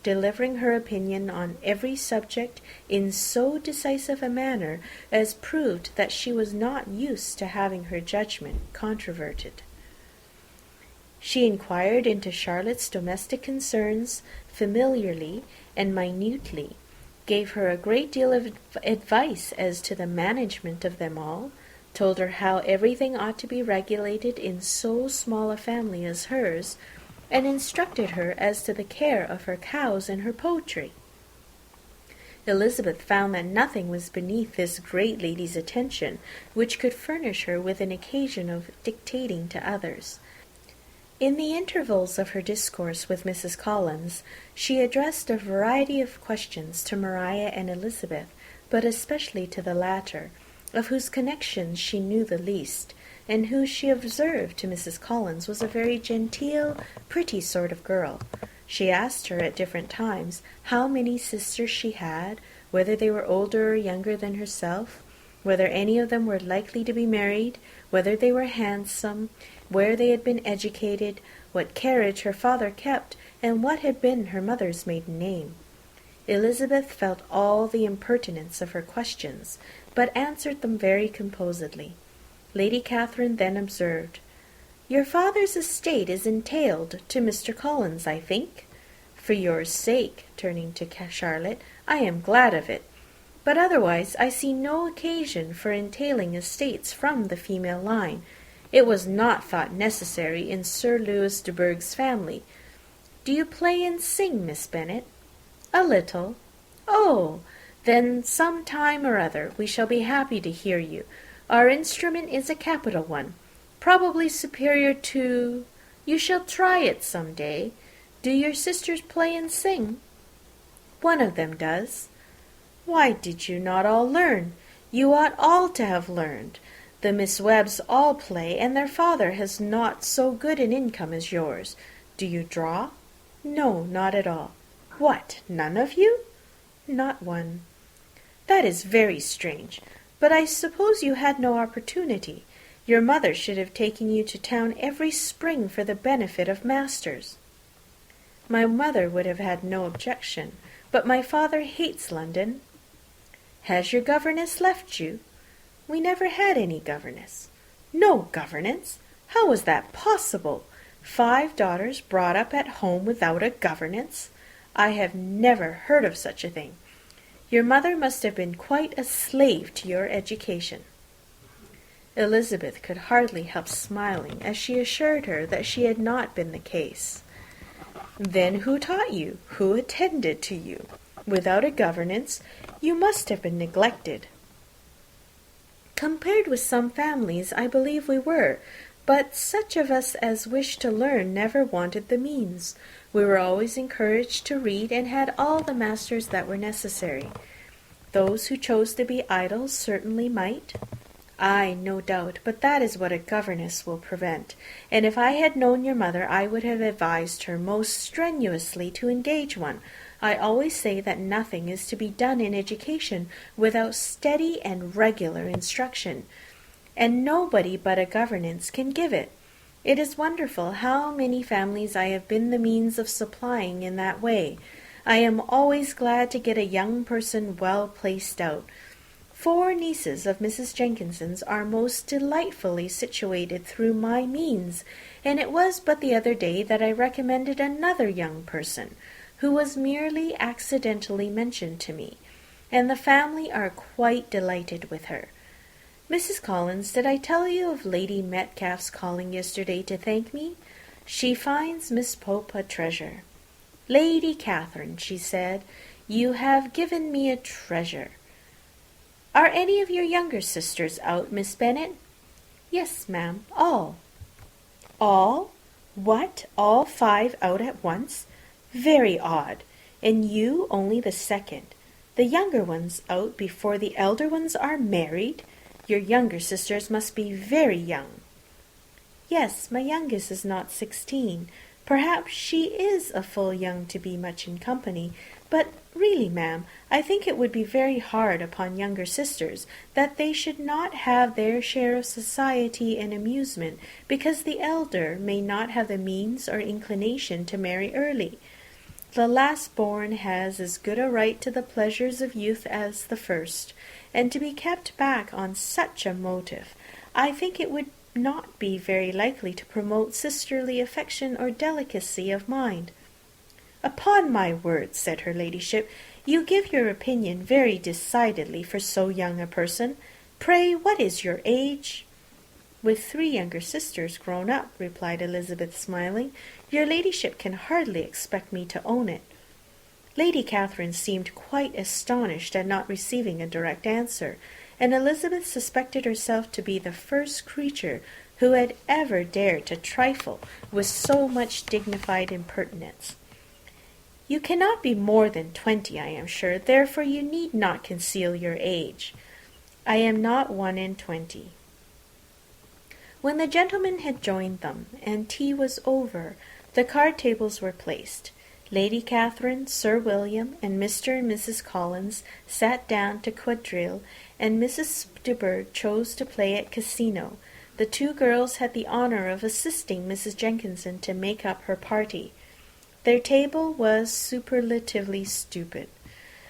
delivering her opinion on every subject in so decisive a manner as proved that she was not used to having her judgment controverted. She inquired into Charlotte's domestic concerns familiarly and minutely, gave her a great deal of advice as to the management of them all, told her how everything ought to be regulated in so small a family as hers, and instructed her as to the care of her cows and her poultry. Elizabeth found that nothing was beneath this great lady's attention which could furnish her with an occasion of dictating to others. In the intervals of her discourse with Mrs. Collins, she addressed a variety of questions to Maria and Elizabeth, but especially to the latter, of whose connections she knew the least, and who she observed to Mrs. Collins was a very genteel, pretty sort of girl. She asked her at different times how many sisters she had, whether they were older or younger than herself, whether any of them were likely to be married, whether they were handsome, where they had been educated, what carriage her father kept, and what had been her mother's maiden name. Elizabeth felt all the impertinence of her questions, but answered them very composedly. Lady Catherine then observed, "Your father's estate is entailed to Mr. Collins, I think? For your sake," turning to Charlotte, "I am glad of it. But otherwise I see no occasion for entailing estates from the female line. It was not thought necessary in Sir Lewis de Bourgh's family. Do you play and sing, Miss Bennet?" "A little." "Oh, then some time or other we shall be happy to hear you. Our instrument is a capital one, probably superior to— You shall try it some day. Do your sisters play and sing?" "One of them does." "Why did you not all learn? You ought all to have learned. The Miss Webbs all play, and their father has not so good an income as yours. Do you draw?" "No, not at all." "What, none of you?" "Not one." "That is very strange. But I suppose you had no opportunity. Your mother should have taken you to town every spring for the benefit of masters." "My mother would have had no objection, but my father hates London." Has your governess left you?" "We never had any governess." "No governess? How was that possible? 5 daughters brought up at home without a governess? I have never heard of such a thing. Your mother must have been quite a slave to your education." Elizabeth could hardly help smiling as she assured her that she had not been the case. "Then who taught you? Who attended to you? Without a governess, you must have been neglected." "Compared with some families, I believe we were, but such of us as wished to learn never wanted the means. We were always encouraged to read, and had all the masters that were necessary. Those who chose to be idle certainly might." "Ay, no doubt, but that is what a governess will prevent, and if I had known your mother, I would have advised her most strenuously to engage one. I always say that nothing is to be done in education without steady and regular instruction, and nobody but a governess can give it. It is wonderful how many families I have been the means of supplying in that way. I am always glad to get a young person well placed out. 4 nieces of Mrs. Jenkinson's are most delightfully situated through my means, and it was but the other day that I recommended another young person, who was merely accidentally mentioned to me, and the family are quite delighted with her. Mrs. Collins, did I tell you of Lady Metcalfe's calling yesterday to thank me? She finds Miss Pope a treasure. 'Lady Catherine,' she said, 'you have given me a treasure.' Are any of your younger sisters out, Miss Bennet?" "Yes, ma'am, all." "All? What, all 5 out at once? Very odd. And you only the second. The younger ones out before the elder ones are married? Your younger sisters must be very young." "Yes, my youngest is not 16. Perhaps she is a full young to be much in company, but really, ma'am, I think it would be very hard upon younger sisters that they should not have their share of society and amusement, because the elder may not have the means or inclination to marry early. The last born has as good a right to the pleasures of youth as the first, and to be kept back on such a motive, I think it would not be very likely to promote sisterly affection or delicacy of mind." "Upon my word," said her ladyship, "you give your opinion very decidedly for so young a person. Pray, what is your age?" "With 3 younger sisters grown up," replied Elizabeth, smiling, "your ladyship can hardly expect me to own it." Lady Catherine seemed quite astonished at not receiving a direct answer, and Elizabeth suspected herself to be the first creature who had ever dared to trifle with so much dignified impertinence. "You cannot be more than 20, I am sure, therefore you need not conceal your age." "I am not 21. When the gentlemen had joined them, and tea was over, the card tables were placed. Lady Catherine, Sir William, and Mr. and Mrs. Collins sat down to quadrille, and Mrs. de Bourgh chose to play at casino. The 2 girls had the honour of assisting Mrs. Jenkinson to make up her party. Their table was superlatively stupid.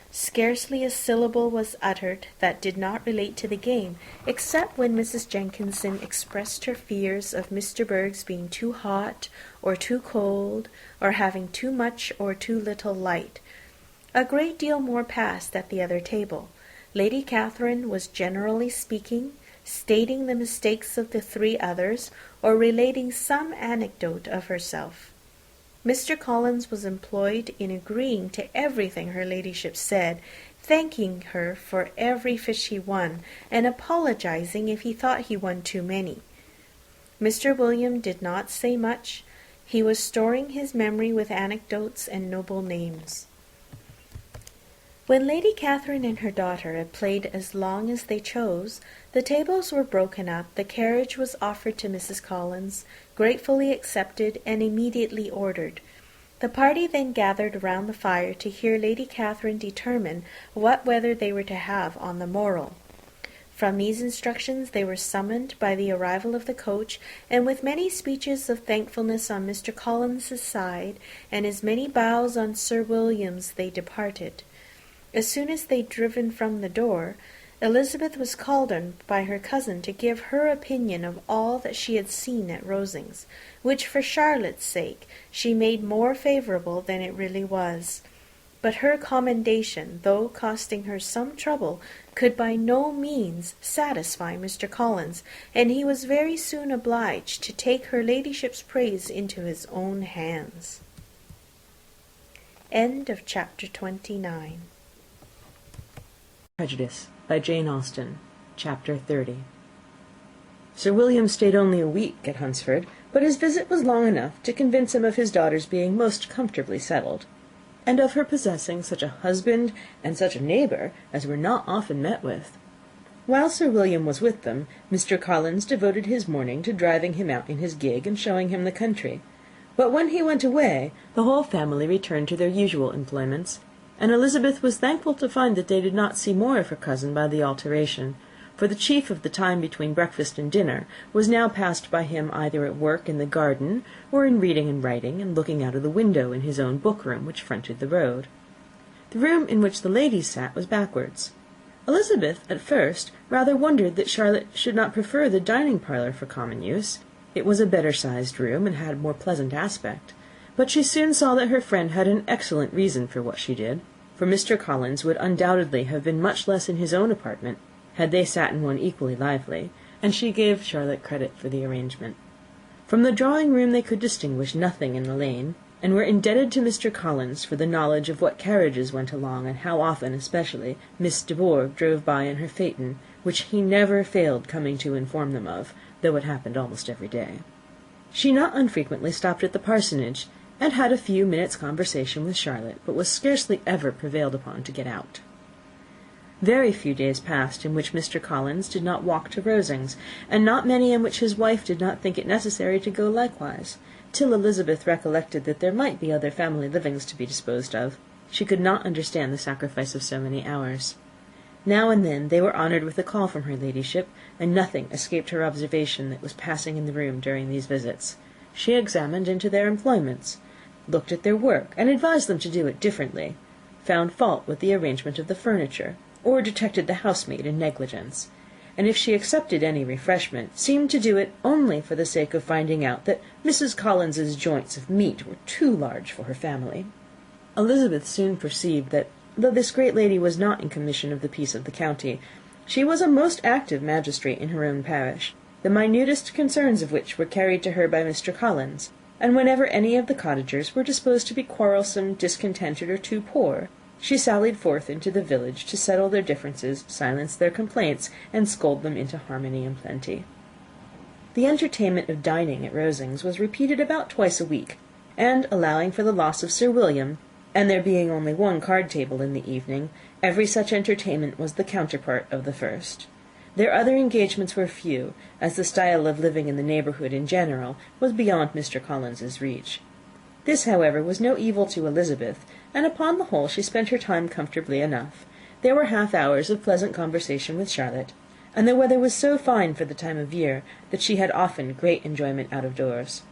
Scarcely a syllable was uttered that did not relate to the game, except when Mrs. Jenkinson expressed her fears of Mr. Bourgh's being too hot or too cold, or having too much or too little light. A great deal more passed at the other table. Lady Catherine was, generally speaking, stating the mistakes of the 3 others, or relating some anecdote of herself. Mr. Collins was employed in agreeing to everything her ladyship said, thanking her for every fish he won, and apologizing if he thought he won too many. Mr. William did not say much. He was storing his memory with anecdotes and noble names. When Lady Catherine and her daughter had played as long as they chose, the tables were broken up, the carriage was offered to Mrs. Collins, gratefully accepted, and immediately ordered. The party then gathered round the fire to hear Lady Catherine determine what weather they were to have on the morrow. From these instructions they were summoned by the arrival of the coach, and with many speeches of thankfulness on Mr. Collins's side, and as many bows on Sir William's, they departed. As soon as they'd driven from the door, Elizabeth was called on by her cousin to give her opinion of all that she had seen at Rosings, which for Charlotte's sake she made more favourable than it really was. But her commendation, though costing her some trouble, could by no means satisfy Mr. Collins, and he was very soon obliged to take her ladyship's praise into his own hands. End of chapter 29. Prejudice by Jane Austen. Chapter 30. Sir William stayed only a week at Hunsford, but his visit was long enough to convince him of his daughter's being most comfortably settled, and of her possessing such a husband and such a neighbour as were not often met with. While Sir William was with them, Mr. Collins devoted his morning to driving him out in his gig and showing him the country. But when he went away, the whole family returned to their usual employments, and Elizabeth was thankful to find that they did not see more of her cousin by the alteration, for the chief of the time between breakfast and dinner was now passed by him either at work in the garden, or in reading and writing, and looking out of the window in his own book-room, which fronted the road. The room in which the ladies sat was backwards. Elizabeth, at first, rather wondered that Charlotte should not prefer the dining-parlour for common use. It was a better-sized room, and had a more pleasant aspect. But she soon saw that her friend had an excellent reason for what she did, for Mr. Collins would undoubtedly have been much less in his own apartment, had they sat in one equally lively, and she gave Charlotte credit for the arrangement. From the drawing-room they could distinguish nothing in the lane, and were indebted to Mr. Collins for the knowledge of what carriages went along, and how often, especially, Miss de Bourgh drove by in her phaeton, which he never failed coming to inform them of, though it happened almost every day. She not unfrequently stopped at the parsonage, and had a few minutes' conversation with Charlotte, but was scarcely ever prevailed upon to get out. Very few days passed in which Mr. Collins did not walk to Rosings, and not many in which his wife did not think it necessary to go likewise, till Elizabeth recollected that there might be other family livings to be disposed of. She could not understand the sacrifice of so many hours. Now and then they were honoured with a call from her ladyship, and nothing escaped her observation that was passing in the room during these visits. She examined into their employments, looked at their work, and advised them to do it differently, found fault with the arrangement of the furniture, or detected the housemaid in negligence, and if she accepted any refreshment, seemed to do it only for the sake of finding out that Mrs. Collins's joints of meat were too large for her family. Elizabeth soon perceived that, though this great lady was not in commission of the peace of the county, she was a most active magistrate in her own parish, the minutest concerns of which were carried to her by Mr. Collins, and whenever any of the cottagers were disposed to be quarrelsome, discontented, or too poor, she sallied forth into the village to settle their differences, silence their complaints, and scold them into harmony and plenty. The entertainment of dining at Rosings was repeated about twice a week, and, allowing for the loss of Sir William, and there being only one card-table in the evening, every such entertainment was the counterpart of the first. Their other engagements were few, as the style of living in the neighbourhood in general was beyond Mr. Collins's reach. This, however, was no evil to Elizabeth, and upon the whole she spent her time comfortably enough. There were half-hours of pleasant conversation with Charlotte, and the weather was so fine for the time of year that she had often great enjoyment out of doors.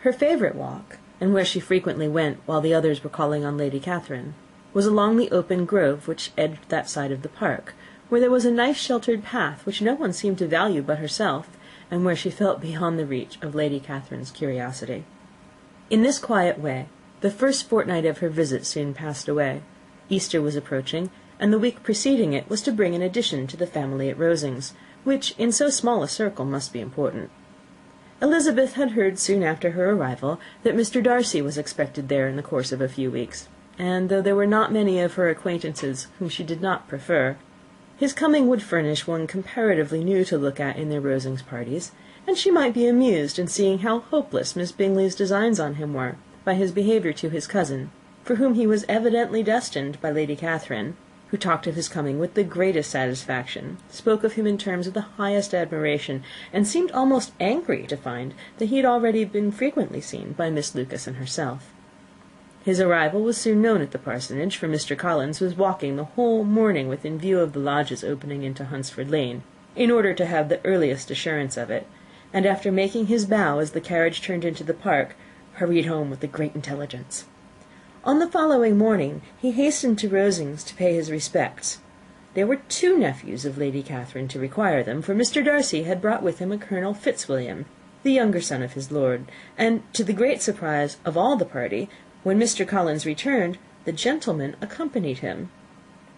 Her favourite walk, and where she frequently went while the others were calling on Lady Catherine, was along the open grove which edged that side of the park, where there was a nice sheltered path which no one seemed to value but herself, and where she felt beyond the reach of Lady Catherine's curiosity. In this quiet way the first fortnight of her visit soon passed away. Easter was approaching, and the week preceding it was to bring an addition to the family at Rosings, which in so small a circle must be important. Elizabeth had heard soon after her arrival that Mr. Darcy was expected there in the course of a few weeks, and though there were not many of her acquaintances whom she did not prefer, his coming would furnish one comparatively new to look at in their Rosings parties, and she might be amused in seeing how hopeless Miss Bingley's designs on him were, by his behaviour to his cousin, for whom he was evidently destined by Lady Catherine, who talked of his coming with the greatest satisfaction, spoke of him in terms of the highest admiration, and seemed almost angry to find that he had already been frequently seen by Miss Lucas and herself. His arrival was soon known at the parsonage, for Mr. Collins was walking the whole morning within view of the lodges opening into Hunsford Lane, in order to have the earliest assurance of it, and after making his bow as the carriage turned into the park, hurried home with the great intelligence. On the following morning he hastened to Rosings to pay his respects. There were 2 nephews of Lady Catherine to require them, for Mr. Darcy had brought with him a Colonel Fitzwilliam, the younger son of his lord, and, to the great surprise of all the party, when Mr. Collins returned, the gentleman accompanied him.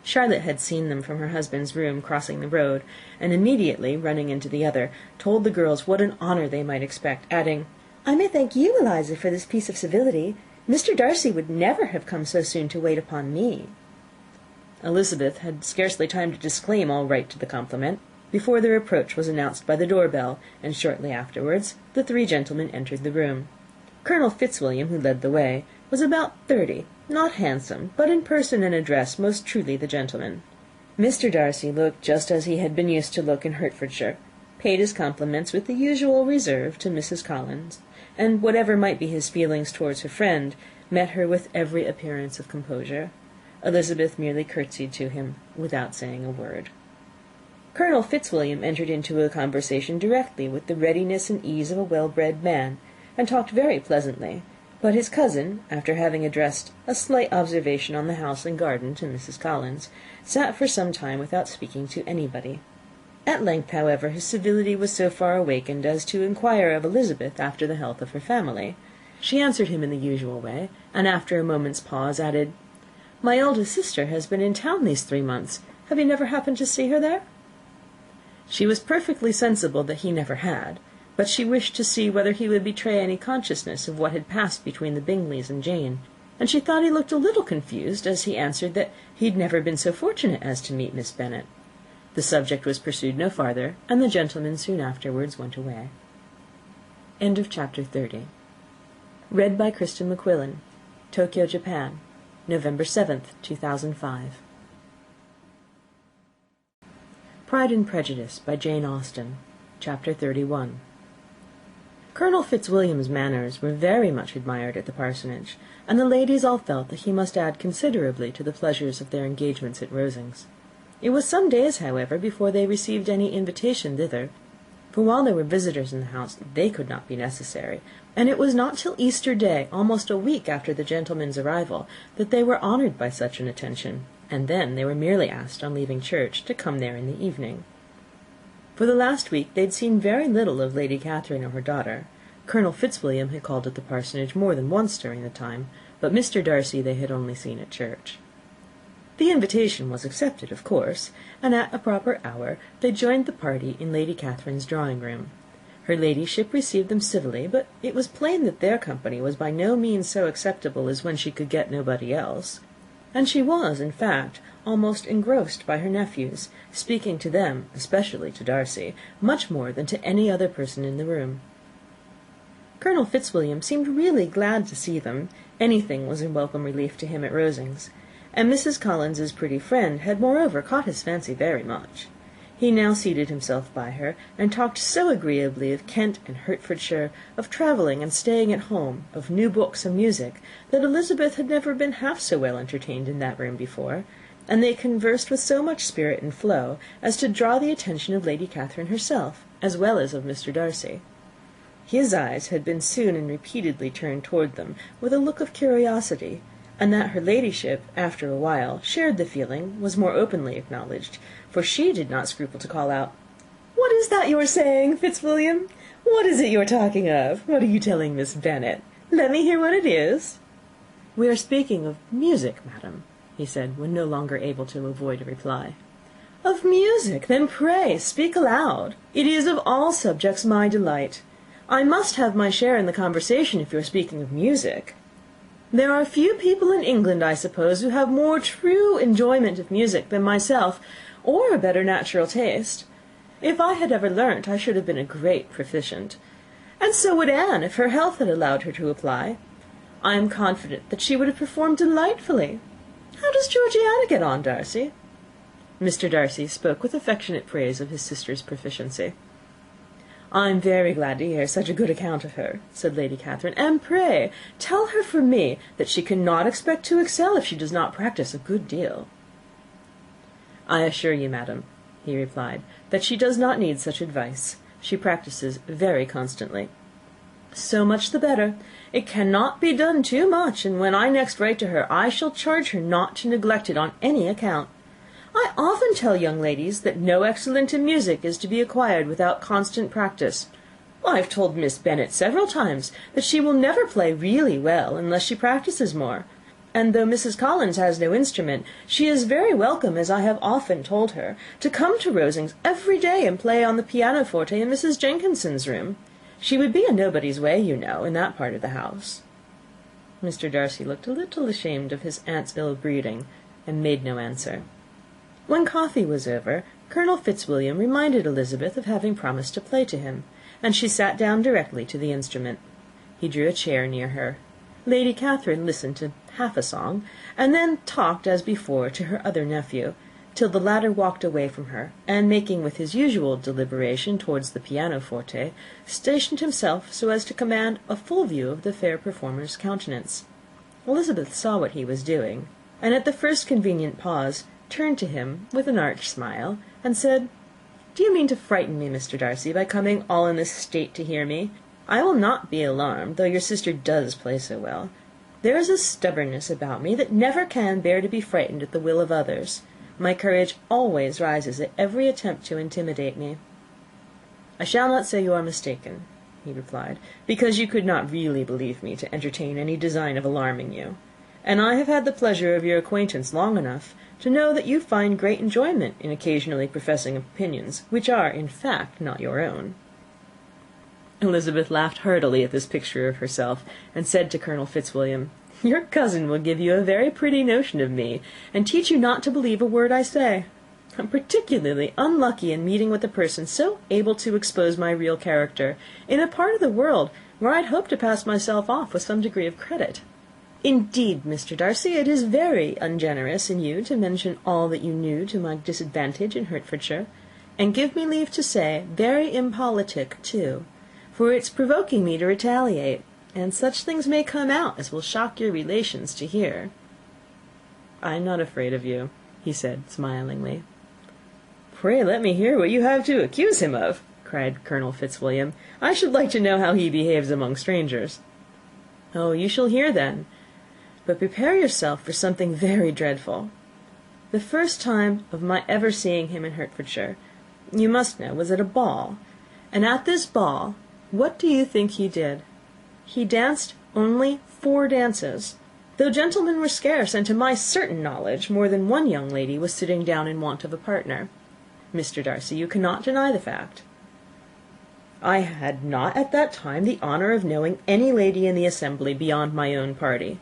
Charlotte had seen them from her husband's room crossing the road, and immediately running into the other, told the girls what an honour they might expect, adding, "I may thank you, Eliza, for this piece of civility. Mr. Darcy would never have come so soon to wait upon me." Elizabeth had scarcely time to disclaim all right to the compliment, before their approach was announced by the door-bell, and shortly afterwards the 3 gentlemen entered the room. Colonel Fitzwilliam, who led the way, was about 30, not handsome, but in person and address most truly the gentleman. Mr. Darcy looked just as he had been used to look in Hertfordshire, paid his compliments with the usual reserve to Mrs. Collins, and, whatever might be his feelings towards her friend, met her with every appearance of composure. Elizabeth merely curtsied to him, without saying a word. Colonel Fitzwilliam entered into a conversation directly with the readiness and ease of a well-bred man, and talked very pleasantly, but his cousin, after having addressed a slight observation on the house and garden to Mrs. Collins, sat for some time without speaking to anybody. At length, however, his civility was so far awakened as to inquire of Elizabeth after the health of her family. She answered him in the usual way, and after a moment's pause added, "My eldest sister has been in town these 3 months. Have you never happened to see her there?" She was perfectly sensible that he never had, but she wished to see whether he would betray any consciousness of what had passed between the Bingleys and Jane, and she thought he looked a little confused as he answered that he had never been so fortunate as to meet Miss Bennet. The subject was pursued no farther, and the gentlemen soon afterwards went away. End of Chapter 30. Read by Kristen McQuillan. Tokyo, Japan, November 7th, 2005. Pride and Prejudice by Jane Austen. Chapter 31. Colonel Fitzwilliam's manners were very much admired at the parsonage, and the ladies all felt that he must add considerably to the pleasures of their engagements at Rosings. It was some days, however, before they received any invitation thither, for while there were visitors in the house they could not be necessary, and it was not till Easter Day, almost a week after the gentlemen's arrival, that they were honoured by such an attention, and then they were merely asked, on leaving church, to come there in the evening. For the last week they had seen very little of Lady Catherine or her daughter. Colonel Fitzwilliam had called at the parsonage more than once during the time, but Mr. Darcy they had only seen at church. The invitation was accepted, of course, and at a proper hour they joined the party in Lady Catherine's drawing-room. Her ladyship received them civilly, but it was plain that their company was by no means so acceptable as when she could get nobody else, and she was, in fact, almost engrossed by her nephews, speaking to them, especially to Darcy, much more than to any other person in the room. Colonel Fitzwilliam seemed really glad to see them. Anything was a welcome relief to him at Rosings, and Mrs. Collins's pretty friend had moreover caught his fancy very much. He now seated himself by her, and talked so agreeably of Kent and Hertfordshire, of travelling and staying at home, of new books and music, that Elizabeth had never been half so well entertained in that room before, and they conversed with so much spirit and flow as to draw the attention of Lady Catherine herself, as well as of Mr. Darcy. His eyes had been soon and repeatedly turned toward them with a look of curiosity, and that her ladyship, after a while, shared the feeling, was more openly acknowledged, for she did not scruple to call out, "What is that you are saying, Fitzwilliam? What is it you are talking of? What are you telling Miss Bennet? Let me hear what it is." "We are speaking of music, madam," he said, when no longer able to avoid a reply. "Of music? Then pray speak aloud. It is of all subjects my delight. I must have my share in the conversation if you are speaking of music. There are few people in England, I suppose, who have more true enjoyment of music than myself, or a better natural taste. If I had ever learnt, I should have been a great proficient. And so would Anne, if her health had allowed her to apply. I am confident that she would have performed delightfully. How does Georgiana get on, Darcy?" Mr. Darcy spoke with affectionate praise of his sister's proficiency. "I am very glad to hear such a good account of her," said Lady Catherine, "and pray tell her from me that she cannot expect to excel if she does not practise a good deal." "I assure you, madam," he replied, "that she does not need such advice. She practises very constantly." So much the better. It cannot be done too much, and when I next write to her, I shall charge her not to neglect it on any account. I often tell young ladies that no excellence in music is to be acquired without constant practice. I have told Miss Bennet several times that she will never play really well unless she practices more, and though Mrs. Collins has no instrument, she is very welcome, as I have often told her, to come to Rosings every day and play on the pianoforte in Mrs. Jenkinson's room. She would be a nobody's way, you know, in that part of the house." Mr. Darcy looked a little ashamed of his aunt's ill breeding, and made no answer. When coffee was over, Colonel Fitzwilliam reminded Elizabeth of having promised to play to him, and she sat down directly to the instrument. He drew a chair near her. Lady Catherine listened to half a song, and then talked, as before, to her other nephew, till the latter walked away from her, and, making with his usual deliberation towards the pianoforte, stationed himself so as to command a full view of the fair performer's countenance. Elizabeth saw what he was doing, and at the first convenient pause turned to him with an arch smile, and said, "Do you mean to frighten me, Mr. Darcy, by coming all in this state to hear me? I will not be alarmed, though your sister does play so well. There is a stubbornness about me that never can bear to be frightened at the will of others. My courage always rises at every attempt to intimidate me." "I shall not say you are mistaken," he replied, "because you could not really believe me to entertain any design of alarming you, and I have had the pleasure of your acquaintance long enough to know that you find great enjoyment in occasionally professing opinions which are, in fact, not your own." Elizabeth laughed heartily at this picture of herself, and said to Colonel Fitzwilliam, "Your cousin will give you a very pretty notion of me, and teach you not to believe a word I say. I am particularly unlucky in meeting with a person so able to expose my real character, in a part of the world where I had hoped to pass myself off with some degree of credit. Indeed, Mr. Darcy, it is very ungenerous in you to mention all that you knew to my disadvantage in Hertfordshire, and give me leave to say, very impolitic too, for it's provoking me to retaliate, and such things may come out as will shock your relations to hear." "I am not afraid of you," he said, smilingly. "Pray let me hear what you have to accuse him of," cried Colonel Fitzwilliam. "I should like to know how he behaves among strangers." "Oh, you shall hear then. But prepare yourself for something very dreadful. The first time of my ever seeing him in Hertfordshire, you must know, was at a ball, and at this ball, what do you think he did? He danced only 4 dances, though gentlemen were scarce, and to my certain knowledge more than one young lady was sitting down in want of a partner. Mr. Darcy, you cannot deny the fact. I had not at that time the honour of knowing any lady in the assembly beyond my own party."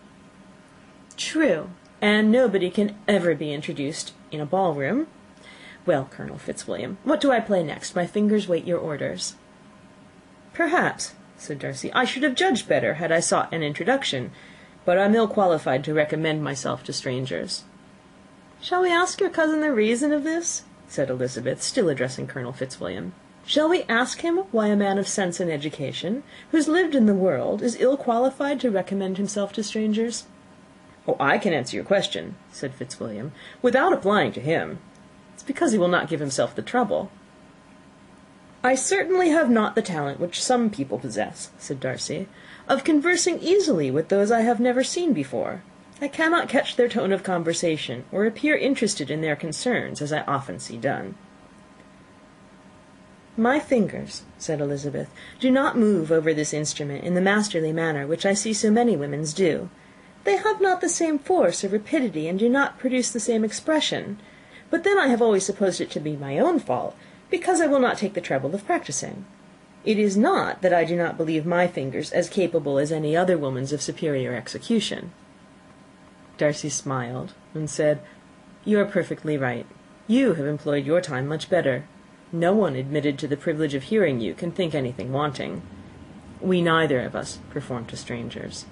"True, and nobody can ever be introduced in a ballroom. Well, Colonel Fitzwilliam, what do I play next? My fingers wait your orders." "Perhaps," said Darcy, "I should have judged better had I sought an introduction, but I'm ill qualified to recommend myself to strangers." "Shall we ask your cousin the reason of this?" said Elizabeth, still addressing Colonel Fitzwilliam. "Shall we ask him why a man of sense and education, who's lived in the world, is ill qualified to recommend himself to strangers?" "Oh, I can answer your question," said Fitzwilliam, "without applying to him. It's because he will not give himself the trouble." "I certainly have not the talent which some people possess," said Darcy, "of conversing easily with those I have never seen before. I cannot catch their tone of conversation, or appear interested in their concerns, as I often see done." "My fingers," said Elizabeth, "do not move over this instrument in the masterly manner which I see so many women's do. They have not the same force or rapidity, and do not produce the same expression. But then I have always supposed it to be my own fault, because I will not take the trouble of practising. It is not that I do not believe my fingers as capable as any other woman's of superior execution." Darcy smiled, and said, "You are perfectly right. You have employed your time much better. No one admitted to the privilege of hearing you can think anything wanting. We neither of us perform to strangers."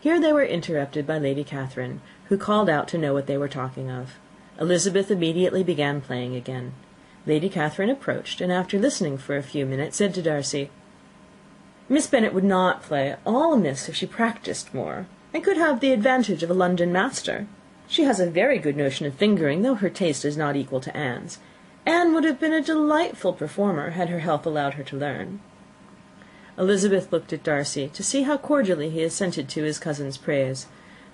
Here they were interrupted by Lady Catherine, who called out to know what they were talking of. Elizabeth immediately began playing again. Lady Catherine approached, and after listening for a few minutes, said to Darcy, "Miss Bennet would not play all amiss if she practised more, and could have the advantage of a London master. She has a very good notion of fingering, though her taste is not equal to Anne's. Anne would have been a delightful performer, had her health allowed her to learn." Elizabeth looked at Darcy, to see how cordially he assented to his cousin's praise;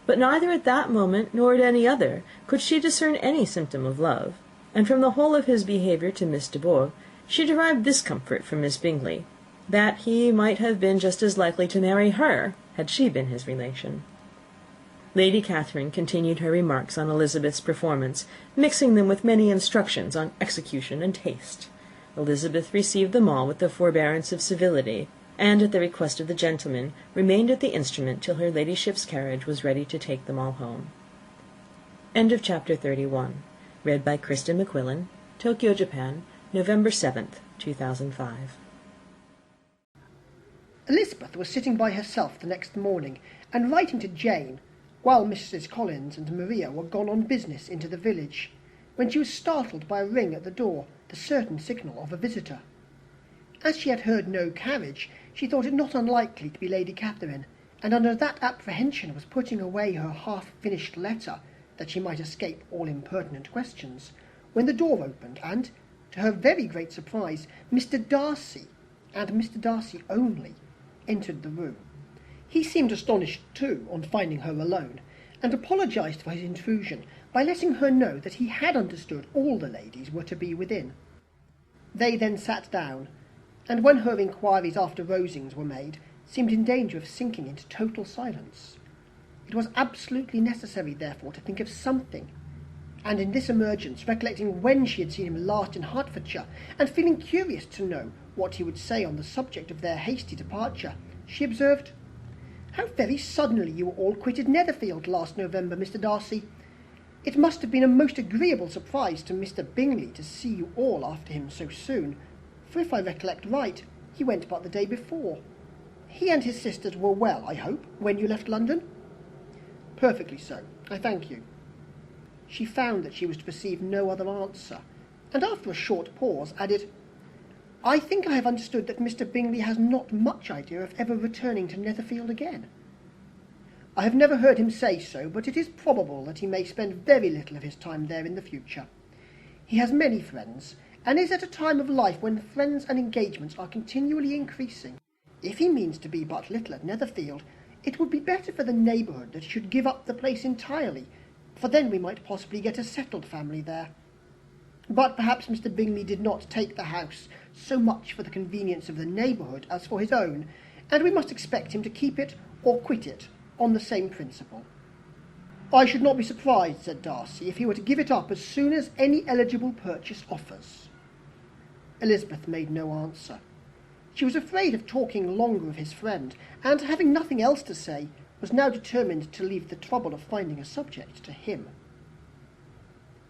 but neither at that moment nor at any other could she discern any symptom of love, and from the whole of his behaviour to Miss de Bourgh she derived this comfort from Miss Bingley, that he might have been just as likely to marry her had she been his relation. Lady Catherine continued her remarks on Elizabeth's performance, mixing them with many instructions on execution and taste. Elizabeth received them all with the forbearance of civility, and, at the request of the gentleman, remained at the instrument till her ladyship's carriage was ready to take them all home. Chapter 31. Read by Kristen McQuillan. Tokyo, Japan, November 7th, 2005. Elizabeth was sitting by herself the next morning, and writing to Jane, while Mrs. Collins and Maria were gone on business into the village, when she was startled by a ring at the door, the certain signal of a visitor. As she had heard no carriage, she thought it not unlikely to be Lady Catherine, and under that apprehension was putting away her half-finished letter, that she might escape all impertinent questions, when the door opened, and, to her very great surprise, Mr. Darcy, and Mr. Darcy only, entered the room. He seemed astonished, too, on finding her alone, and apologised for his intrusion by letting her know that he had understood all the ladies were to be within. They then sat down, and when her inquiries after Rosings were made, seemed in danger of sinking into total silence. It was absolutely necessary, therefore, to think of something, and in this emergence, recollecting when she had seen him last in Hertfordshire, and feeling curious to know what he would say on the subject of their hasty departure, she observed, "How very suddenly you all quitted Netherfield last November, Mr. Darcy. It must have been a most agreeable surprise to Mr. Bingley to see you all after him so soon, for if I recollect right, he went but the day before. He and his sisters were well, I hope, when you left London?" "Perfectly so, I thank you." She found that she was to receive no other answer, and after a short pause added, "I think I have understood that Mr. Bingley has not much idea of ever returning to Netherfield again." "I have never heard him say so, but it is probable that he may spend very little of his time there in the future. He has many friends, and is at a time of life when friends and engagements are continually increasing. If he means to be but little at Netherfield, it would be better for the neighbourhood that he should give up the place entirely, for then we might possibly get a settled family there. But perhaps Mr. Bingley did not take the house so much for the convenience of the neighbourhood as for his own, and we must expect him to keep it or quit it on the same principle." "I should not be surprised," said Darcy, "if he were to give it up as soon as any eligible purchase offers." Elizabeth made no answer. She was afraid of talking longer of his friend, and having nothing else to say, was now determined to leave the trouble of finding a subject to him.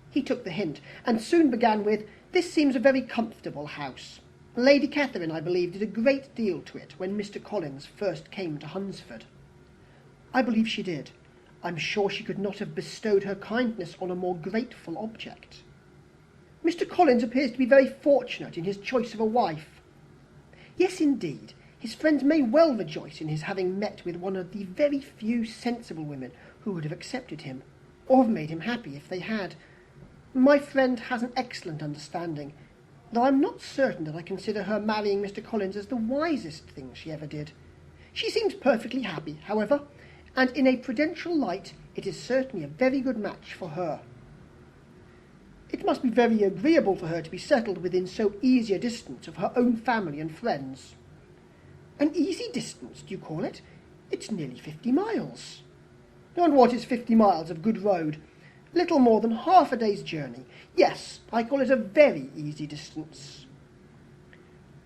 He took the hint, and soon began with, "This seems a very comfortable house. Lady Catherine, I believe, did a great deal to it when Mr. Collins first came to Hunsford." "I believe she did. I'm sure she could not have bestowed her kindness on a more grateful object." "Mr. Collins appears to be very fortunate in his choice of a wife." "Yes, indeed. His friends may well rejoice in his having met with one of the very few sensible women who would have accepted him, or have made him happy if they had. My friend has an excellent understanding, though I am not certain that I consider her marrying Mr. Collins as the wisest thing she ever did. She seems perfectly happy, however, and in a prudential light it is certainly a very good match for her." "It must be very agreeable for her to be settled within so easy a distance of her own family and friends." "An easy distance, do you call it? It's nearly 50 miles. "And what is 50 miles of good road? Little more than half a day's journey. Yes, I call it a very easy distance."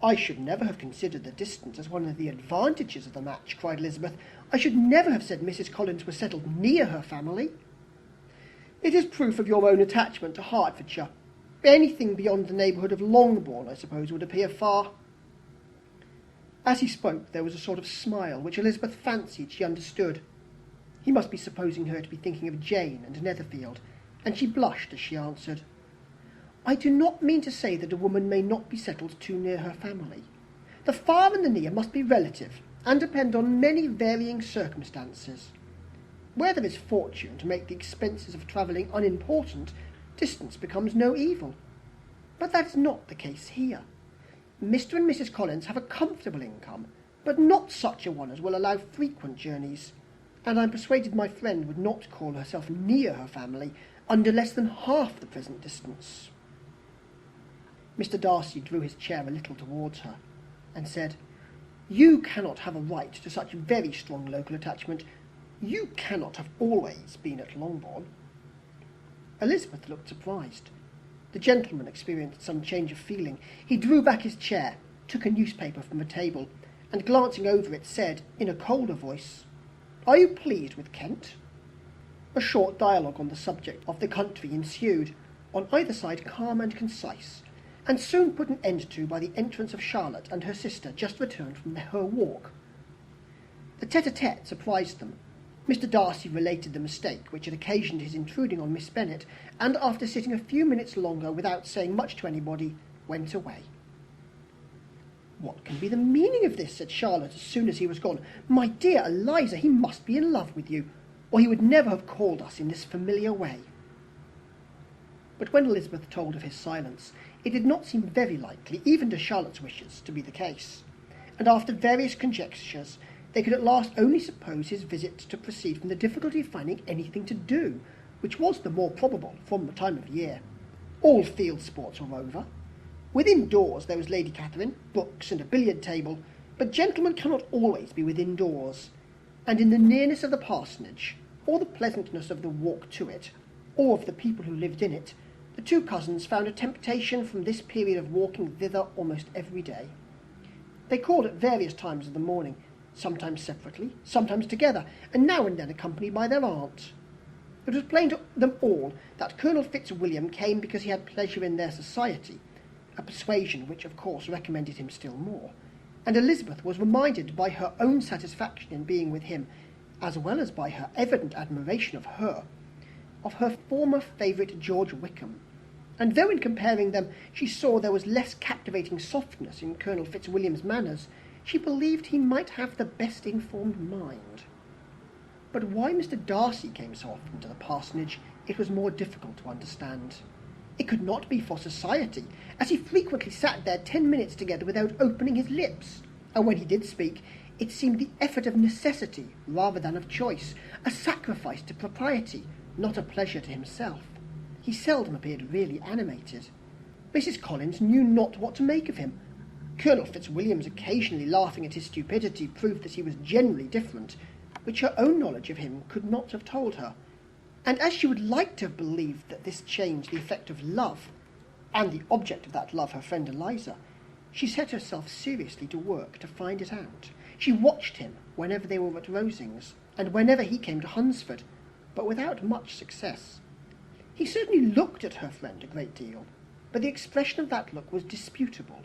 "I should never have considered the distance as one of the advantages of the match," cried Elizabeth. "I should never have said Mrs. Collins was settled near her family." "It is proof of your own attachment to Hertfordshire. Anything beyond the neighbourhood of Longbourn, I suppose, would appear far." As he spoke, there was a sort of smile, which Elizabeth fancied she understood. He must be supposing her to be thinking of Jane and Netherfield, and she blushed as she answered, "I do not mean to say that a woman may not be settled too near her family. The far and the near must be relative, and depend on many varying circumstances. Where there is fortune to make the expenses of travelling unimportant, distance becomes no evil. But that is not the case here. Mr. and Mrs. Collins have a comfortable income, but not such a one as will allow frequent journeys, and I'm persuaded my friend would not call herself near her family under less than half the present distance." Mr. Darcy drew his chair a little towards her, and said, "You cannot have a right to such very strong local attachment. You cannot have always been at Longbourn." Elizabeth looked surprised. The gentleman experienced some change of feeling. He drew back his chair, took a newspaper from a table, and glancing over it, said, in a colder voice, "Are you pleased with Kent?" A short dialogue on the subject of the country ensued, on either side calm and concise, and soon put an end to by the entrance of Charlotte and her sister, just returned from her walk. The tete-a-tete surprised them. Mr. Darcy related the mistake which had occasioned his intruding on Miss Bennet, and after sitting a few minutes longer without saying much to anybody, went away. "What can be the meaning of this?" said Charlotte as soon as he was gone. "My dear Eliza, he must be in love with you, or he would never have called us in this familiar way." But when Elizabeth told of his silence, it did not seem very likely, even to Charlotte's wishes, to be the case, and after various conjectures, they could at last only suppose his visit to proceed from the difficulty of finding anything to do, which was the more probable from the time of year. All field sports were over. Within doors there was Lady Catherine, books, and a billiard table, but gentlemen cannot always be within doors, and in the nearness of the parsonage, or the pleasantness of the walk to it, or of the people who lived in it, the two cousins found a temptation from this period of walking thither almost every day. They called at various times of the morning, sometimes separately, sometimes together, and now and then accompanied by their aunt. It was plain to them all that Colonel Fitzwilliam came because he had pleasure in their society, a persuasion which of course recommended him still more, and Elizabeth was reminded by her own satisfaction in being with him, as well as by her evident admiration of her former favourite George Wickham, and though in comparing them she saw there was less captivating softness in Colonel Fitzwilliam's manners, she believed he might have the best informed mind. But why Mr. Darcy came so often to the parsonage, it was more difficult to understand. It could not be for society, as he frequently sat there 10 minutes together without opening his lips, and when he did speak, it seemed the effort of necessity rather than of choice, a sacrifice to propriety, not a pleasure to himself. He seldom appeared really animated. Mrs. Collins knew not what to make of him. Colonel Fitzwilliam's occasionally laughing at his stupidity proved that he was generally different, which her own knowledge of him could not have told her, and as she would like to have believed that this changed the effect of love, and the object of that love her friend Eliza, she set herself seriously to work to find it out. She watched him whenever they were at Rosings, and whenever he came to Hunsford, but without much success. He certainly looked at her friend a great deal, but the expression of that look was disputable.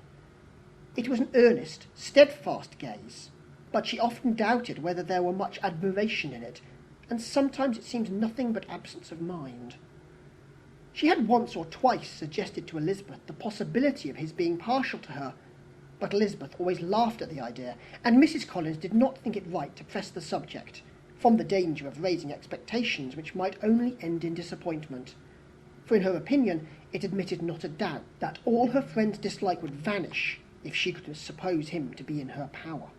It was an earnest, steadfast gaze, but she often doubted whether there were much admiration in it, and sometimes it seemed nothing but absence of mind. She had once or twice suggested to Elizabeth the possibility of his being partial to her, but Elizabeth always laughed at the idea, and Mrs. Collins did not think it right to press the subject, from the danger of raising expectations which might only end in disappointment, for in her opinion it admitted not a doubt that all her friend's dislike would vanish if she could suppose him to be in her power.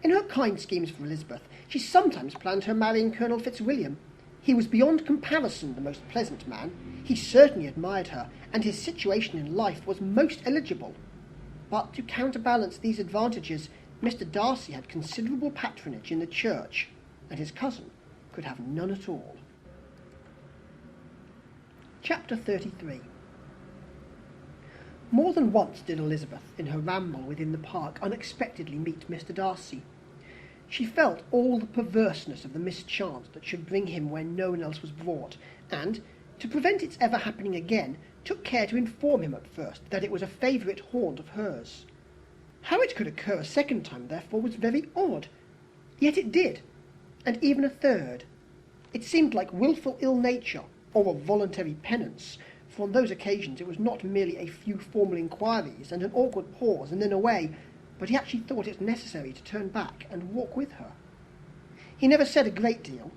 In her kind schemes for Elizabeth, she sometimes planned her marrying Colonel Fitzwilliam. He was beyond comparison the most pleasant man. He certainly admired her, and his situation in life was most eligible. But to counterbalance these advantages, Mr. Darcy had considerable patronage in the church, and his cousin could have none at all. Chapter 33. More than once did Elizabeth, in her ramble within the park, unexpectedly meet Mr. Darcy. She felt all the perverseness of the mischance that should bring him where no one else was brought, and, to prevent its ever happening again, took care to inform him at first that it was a favourite haunt of hers. How it could occur a second time, therefore, was very odd. Yet it did, and even a third. It seemed like wilful ill-nature, or a voluntary penance, for on those occasions it was not merely a few formal inquiries and an awkward pause and then away, but he actually thought it necessary to turn back and walk with her. He never said a great deal,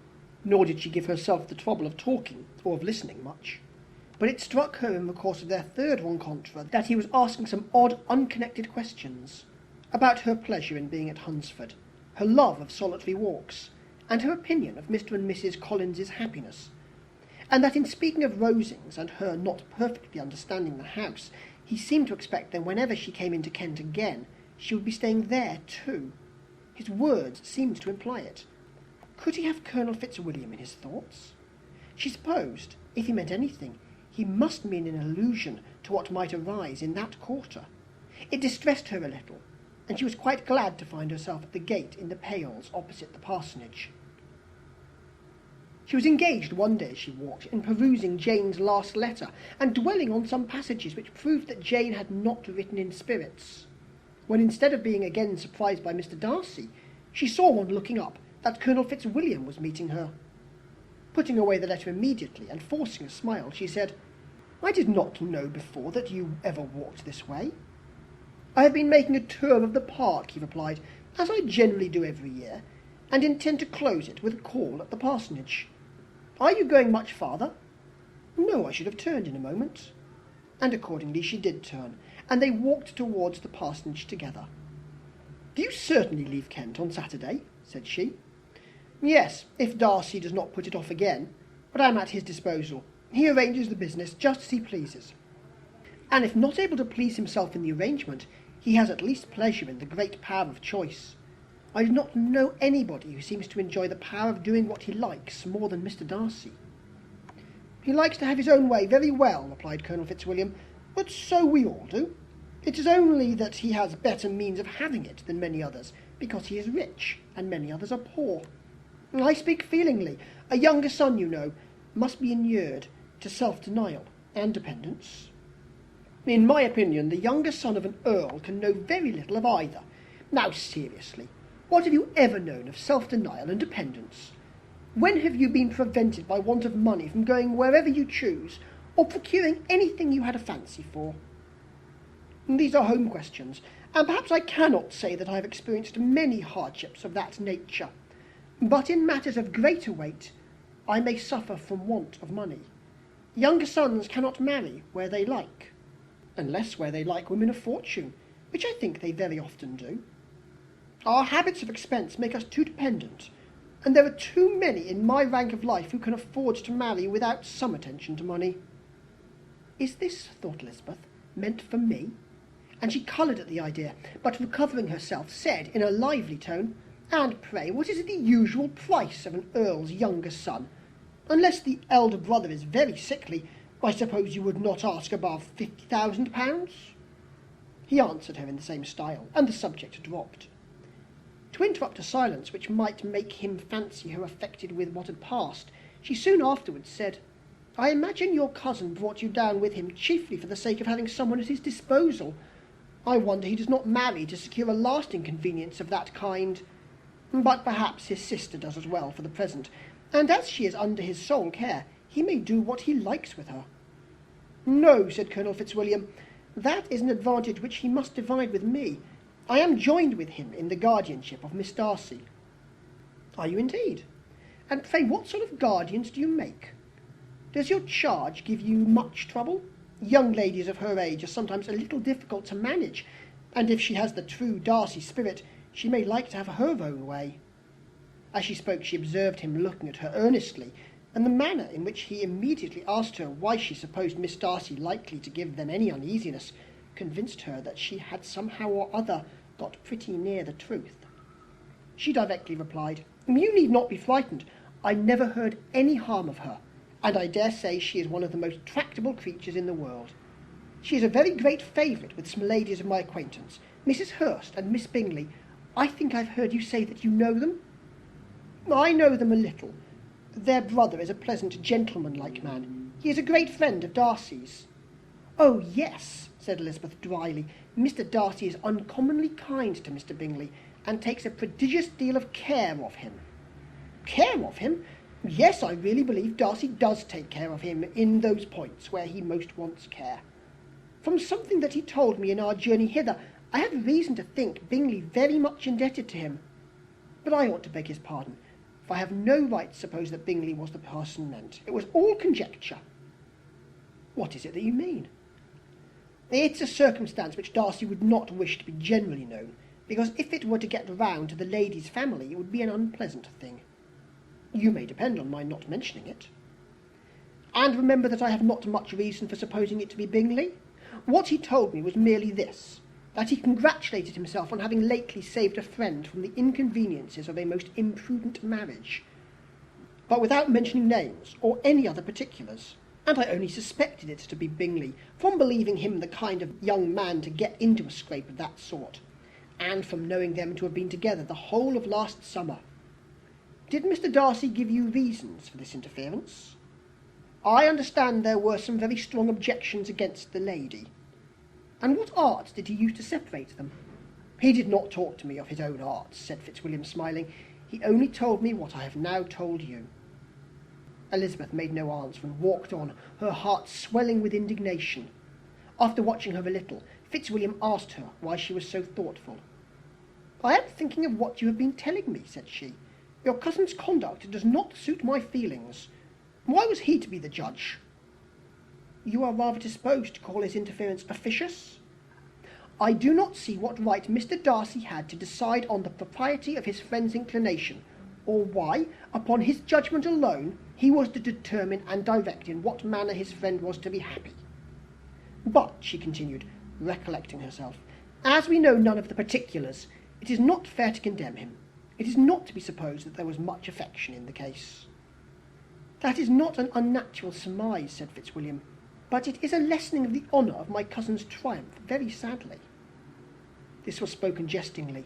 nor did she give herself the trouble of talking or of listening much, but it struck her in the course of their third rencontre that he was asking some odd, unconnected questions, about her pleasure in being at Hunsford, her love of solitary walks, and her opinion of Mr. and Mrs. Collins's happiness, and that in speaking of Rosings and her not perfectly understanding the house, he seemed to expect that whenever she came into Kent again, she would be staying there too. His words seemed to imply it. Could he have Colonel Fitzwilliam in his thoughts? She supposed, if he meant anything, he must mean an allusion to what might arise in that quarter. It distressed her a little, and she was quite glad to find herself at the gate in the pales opposite the parsonage. She was engaged one day as she walked in perusing Jane's last letter, and dwelling on some passages which proved that Jane had not written in spirits, when instead of being again surprised by Mr. Darcy, she saw on looking up that Colonel Fitzwilliam was meeting her. Putting away the letter immediately, and forcing a smile, she said, "I did not know before that you ever walked this way." "I have been making a tour of the park," he replied, "as I generally do every year, and intend to close it with a call at the parsonage. Are you going much farther?" "No, I should have turned in a moment." And accordingly she did turn, and they walked towards the parsonage together. "Do you certainly leave Kent on Saturday?" said she. "Yes, if Darcy does not put it off again, but I am at his disposal. He arranges the business just as he pleases. And if not able to please himself in the arrangement, he has at least pleasure in the great power of choice. I do not know anybody who seems to enjoy the power of doing what he likes more than Mr. Darcy." "He likes to have his own way very well," replied Colonel Fitzwilliam, "but so we all do. It is only that he has better means of having it than many others, because he is rich, and many others are poor. I speak feelingly. A younger son, you know, must be inured to self-denial and dependence. In my opinion, the younger son of an earl can know very little of either. Now, seriously, what have you ever known of self-denial and dependence? When have you been prevented by want of money from going wherever you choose, or procuring anything you had a fancy for? These are home questions, and perhaps I cannot say that I have experienced many hardships of that nature. But in matters of greater weight, I may suffer from want of money. Younger sons cannot marry where they like, unless where they like women of fortune, which I think they very often do. Our habits of expense make us too dependent, and there are too many in my rank of life who can afford to marry without some attention to money." "Is this," thought Elizabeth, "meant for me?" And she coloured at the idea, but recovering herself, said in a lively tone, "And pray, what is the usual price of an earl's younger son? Unless the elder brother is very sickly, I suppose you would not ask above £50,000? He answered her in the same style, and the subject dropped. To interrupt a silence which might make him fancy her affected with what had passed, she soon afterwards said, "I imagine your cousin brought you down with him chiefly for the sake of having someone at his disposal. I wonder he does not marry to secure a lasting convenience of that kind. But perhaps his sister does as well for the present, and as she is under his sole care, he may do what he likes with her." "No," said Colonel Fitzwilliam, "that is an advantage which he must divide with me. I am joined with him in the guardianship of Miss Darcy." "Are you indeed? And pray what sort of guardians do you make? Does your charge give you much trouble? Young ladies of her age are sometimes a little difficult to manage, and if she has the true Darcy spirit, she may like to have her own way." As she spoke, she observed him looking at her earnestly, and the manner in which he immediately asked her why she supposed Miss Darcy likely to give them any uneasiness convinced her that she had somehow or other got pretty near the truth. She directly replied, "You need not be frightened. I never heard any harm of her, and I dare say she is one of the most tractable creatures in the world. She is a very great favourite with some ladies of my acquaintance, Mrs. Hurst and Miss Bingley. I think I've heard you say that you know them?" "I know them a little. Their brother is a pleasant gentleman-like man. He is a great friend of Darcy's." "Oh, yes," said Elizabeth dryly. "Mr. Darcy is uncommonly kind to Mr. Bingley, and takes a prodigious deal of care of him." "Care of him? Yes, I really believe Darcy does take care of him in those points where he most wants care. From something that he told me in our journey hither, I have reason to think Bingley very much indebted to him. But I ought to beg his pardon, for I have no right to suppose that Bingley was the person meant. It was all conjecture." "What is it that you mean?" "It's a circumstance which Darcy would not wish to be generally known, because if it were to get round to the lady's family, it would be an unpleasant thing. You may depend on my not mentioning it. And remember that I have not much reason for supposing it to be Bingley. What he told me was merely this, that he congratulated himself on having lately saved a friend from the inconveniences of a most imprudent marriage, but without mentioning names or any other particulars. And I only suspected it to be Bingley from believing him the kind of young man to get into a scrape of that sort, and from knowing them to have been together the whole of last summer. Did Mr. Darcy give you reasons for this interference? I understand there were some very strong objections against the lady. And what arts did he use to separate them? He did not talk to me of his own arts, said Fitzwilliam, smiling. He only told me what I have now told you. Elizabeth made no answer and walked on, her heart swelling with indignation. After watching her a little, Fitzwilliam asked her why she was so thoughtful. I am thinking of what you have been telling me, said she. Your cousin's conduct does not suit my feelings. Why was he to be the judge? You are rather disposed to call his interference officious? I do not see what right Mr. Darcy had to decide on the propriety of his friend's inclination, or why, upon his judgment alone, he was to determine and direct in what manner his friend was to be happy. But, she continued, recollecting herself, as we know none of the particulars, it is not fair to condemn him. It is not to be supposed that there was much affection in the case. That is not an unnatural surmise, said Fitzwilliam, but it is a lessening of the honour of my cousin's triumph, very sadly. This was spoken jestingly,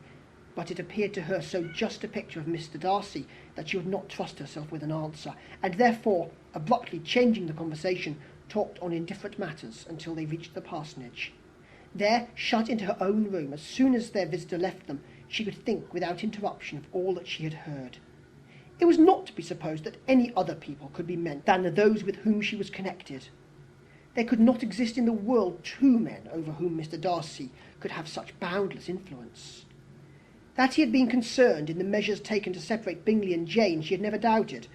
but it appeared to her so just a picture of Mr. Darcy that she would not trust herself with an answer, and therefore, abruptly changing the conversation, talked on indifferent matters until they reached the parsonage. There, shut into her own room, as soon as their visitor left them, she could think without interruption of all that she had heard. It was not to be supposed that any other people could be meant than those with whom she was connected. There could not exist in the world two men over whom Mr. Darcy could have such boundless influence. That he had been concerned in the measures taken to separate Bingley and Jane she had never doubted,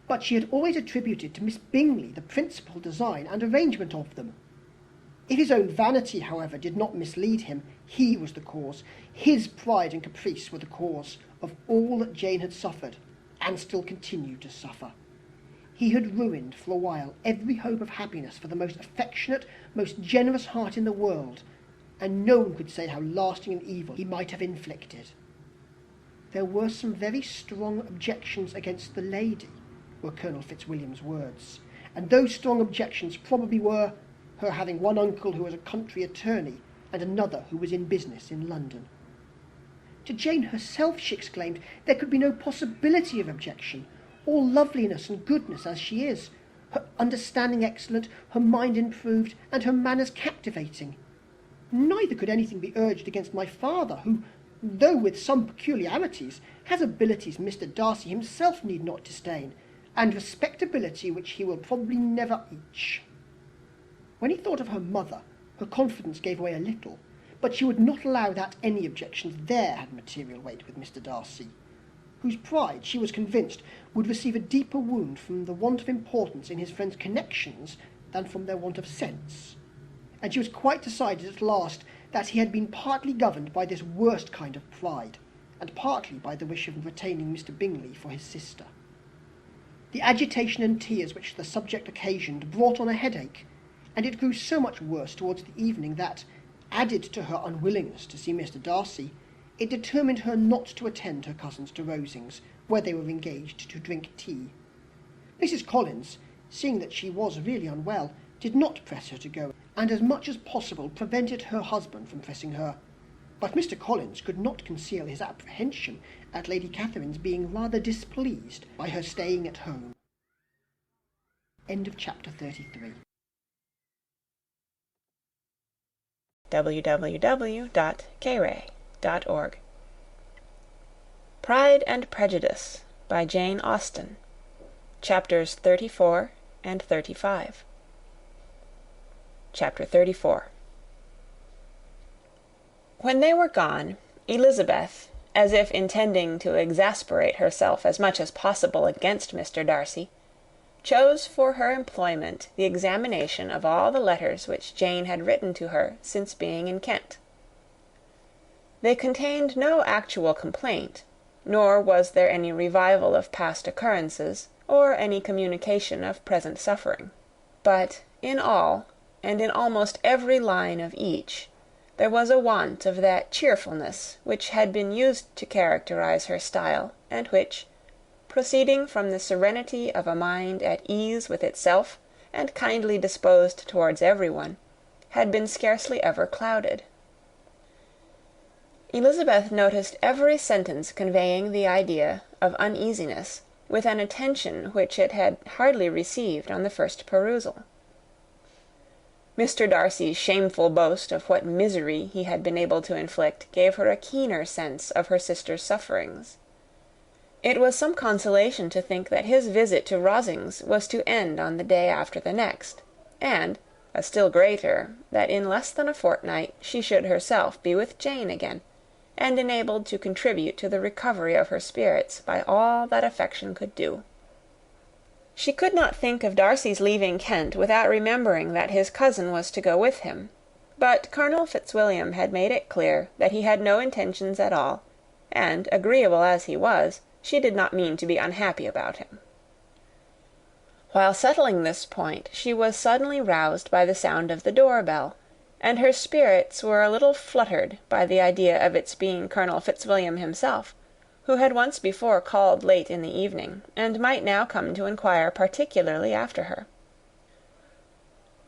but she had always attributed to Miss Bingley the principal design and arrangement of them. If his own vanity, however, did not mislead him, he was the cause. His pride and caprice were the cause of all that Jane had suffered, and still continued to suffer. He had ruined for a while every hope of happiness for the most affectionate, most generous heart in the world, and no one could say how lasting an evil he might have inflicted. There were some very strong objections against the lady, were Colonel Fitzwilliam's words, and those strong objections probably were her having one uncle who was a country attorney, and another who was in business in London. To Jane herself, she exclaimed, there could be no possibility of objection, all loveliness and goodness as she is, her understanding excellent, her mind improved, and her manners captivating. Neither could anything be urged against my father, who, though with some peculiarities, has abilities Mr. Darcy himself need not disdain, and respectability which he will probably never reach. When he thought of her mother, her confidence gave way a little, but she would not allow that any objections there had material weight with Mr. Darcy, whose pride, she was convinced, would receive a deeper wound from the want of importance in his friend's connections than from their want of sense. And she was quite decided at last that he had been partly governed by this worst kind of pride, and partly by the wish of retaining Mr. Bingley for his sister. The agitation and tears which the subject occasioned brought on a headache, and it grew so much worse towards the evening that, added to her unwillingness to see Mr. Darcy, it determined her not to attend her cousins to Rosings, where they were engaged to drink tea. Mrs. Collins, seeing that she was really unwell, did not press her to go, and as much as possible prevented her husband from pressing her. But Mr. Collins could not conceal his apprehension at Lady Catherine's being rather displeased by her staying at home. End of chapter 33. www.kray.org. Pride and Prejudice by Jane Austen. Chapters 34 and 35. Chapter 34. When they were gone, Elizabeth, as if intending to exasperate herself as much as possible against Mr. Darcy, chose for her employment the examination of all the letters which Jane had written to her since being in Kent. They contained no actual complaint, nor was there any revival of past occurrences, or any communication of present suffering. But in all, and in almost every line of each, there was a want of that cheerfulness which had been used to characterize her style, and which, proceeding from the serenity of a mind at ease with itself and kindly disposed towards everyone, had been scarcely ever clouded. Elizabeth noticed every sentence conveying the idea of uneasiness, with an attention which it had hardly received on the first perusal. Mr. Darcy's shameful boast of what misery he had been able to inflict gave her a keener sense of her sister's sufferings. It was some consolation to think that his visit to Rosings was to end on the day after the next, and, a still greater, that in less than a fortnight she should herself be with Jane again, and enabled to contribute to the recovery of her spirits by all that affection could do. She could not think of Darcy's leaving Kent without remembering that his cousin was to go with him, but Colonel Fitzwilliam had made it clear that he had no intentions at all, and, agreeable as he was, she did not mean to be unhappy about him. While settling this point, she was suddenly roused by the sound of the door-bell, and her spirits were a little fluttered by the idea of its being Colonel Fitzwilliam himself, who had once before called late in the evening, and might now come to inquire particularly after her.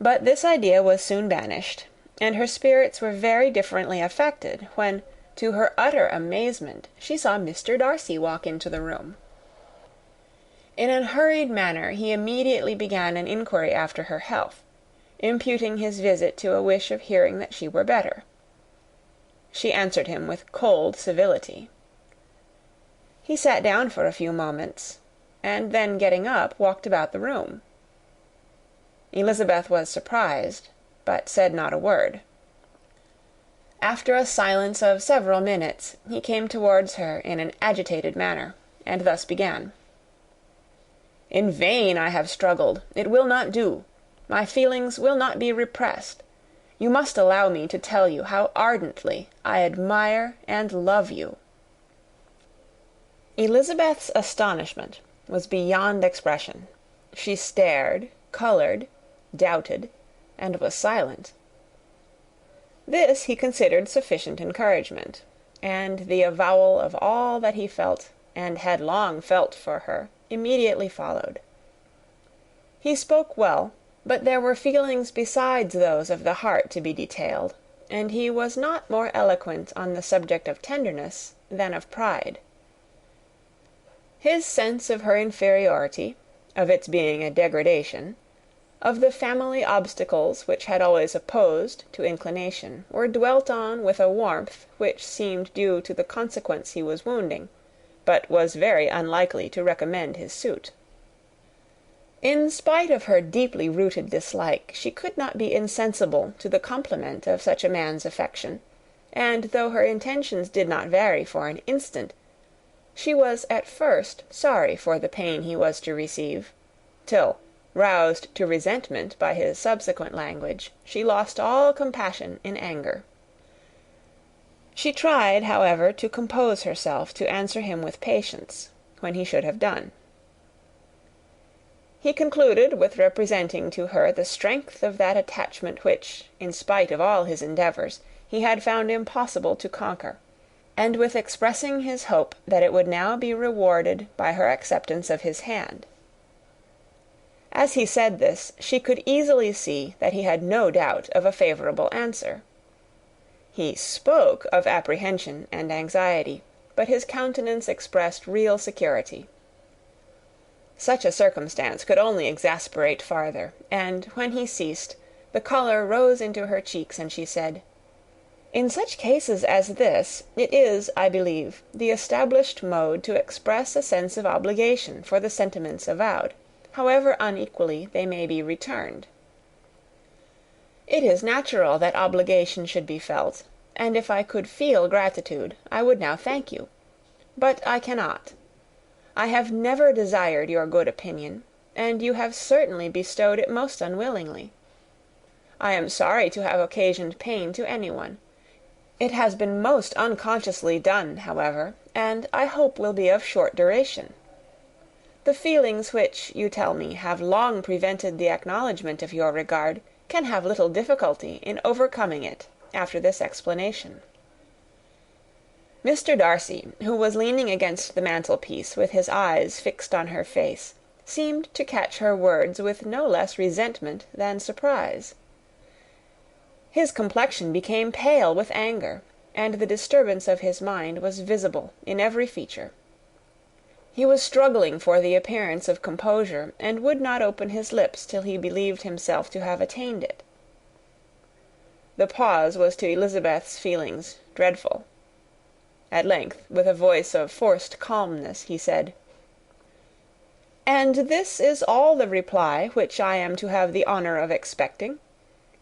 But this idea was soon banished, and her spirits were very differently affected when, to her utter amazement, she saw Mr. Darcy walk into the room. In a hurried manner he immediately began an inquiry after her health, imputing his visit to a wish of hearing that she were better. She answered him with cold civility. He sat down for a few moments, and then getting up, walked about the room. Elizabeth was surprised, but said not a word. After a silence of several minutes, he came towards her in an agitated manner, and thus began. "In vain I have struggled. It will not do. My feelings will not be repressed. You must allow me to tell you how ardently I admire and love you." Elizabeth's astonishment was beyond expression. She stared, coloured, doubted, and was silent. This he considered sufficient encouragement, and the avowal of all that he felt and had long felt for her immediately followed. He spoke well, but there were feelings besides those of the heart to be detailed, and he was not more eloquent on the subject of tenderness than of pride. His sense of her inferiority, of its being a degradation, of the family obstacles which had always opposed to inclination, were dwelt on with a warmth which seemed due to the consequence he was wounding, but was very unlikely to recommend his suit. In spite of her deeply rooted dislike, she could not be insensible to the compliment of such a man's affection, and though her intentions did not vary for an instant, she was at first sorry for the pain he was to receive, till, roused to resentment by his subsequent language, she lost all compassion in anger. She tried, however, to compose herself to answer him with patience, when he should have done. He concluded with representing to her the strength of that attachment which, in spite of all his endeavours, he had found impossible to conquer, and with expressing his hope that it would now be rewarded by her acceptance of his hand. As he said this, she could easily see that he had no doubt of a favourable answer. He spoke of apprehension and anxiety, but his countenance expressed real security. Such a circumstance could only exasperate farther, and, when he ceased, the colour rose into her cheeks, and she said, "In such cases as this, it is, I believe, the established mode to express a sense of obligation for the sentiments avowed, however unequally they may be returned. It is natural that obligation should be felt, and if I could feel gratitude, I would now thank you. But I cannot. I have never desired your good opinion, and you have certainly bestowed it most unwillingly. I am sorry to have occasioned pain to anyone. It has been most unconsciously done, however, and I hope will be of short duration. The feelings which, you tell me, have long prevented the acknowledgment of your regard, can have little difficulty in overcoming it, after this explanation." Mr. Darcy, who was leaning against the mantelpiece with his eyes fixed on her face, seemed to catch her words with no less resentment than surprise. His complexion became pale with anger, and the disturbance of his mind was visible in every feature. He was struggling for the appearance of composure, and would not open his lips till he believed himself to have attained it. The pause was to Elizabeth's feelings dreadful. At length, with a voice of forced calmness, he said, "And this is all the reply which I am to have the honour of expecting?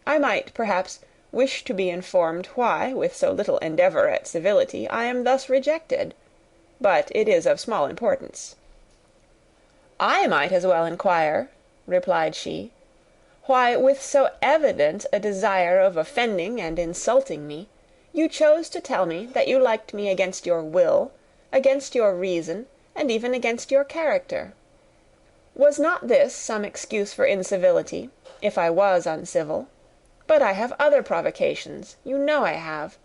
I might, perhaps, wish to be informed why, with so little endeavour at civility, I am thus rejected. But it is of small importance." "I might as well inquire," replied she, "why, with so evident a desire of offending and insulting me, you chose to tell me that you liked me against your will, against your reason, and even against your character. Was not this some excuse for incivility, if I was uncivil? But I have other provocations, you know I have.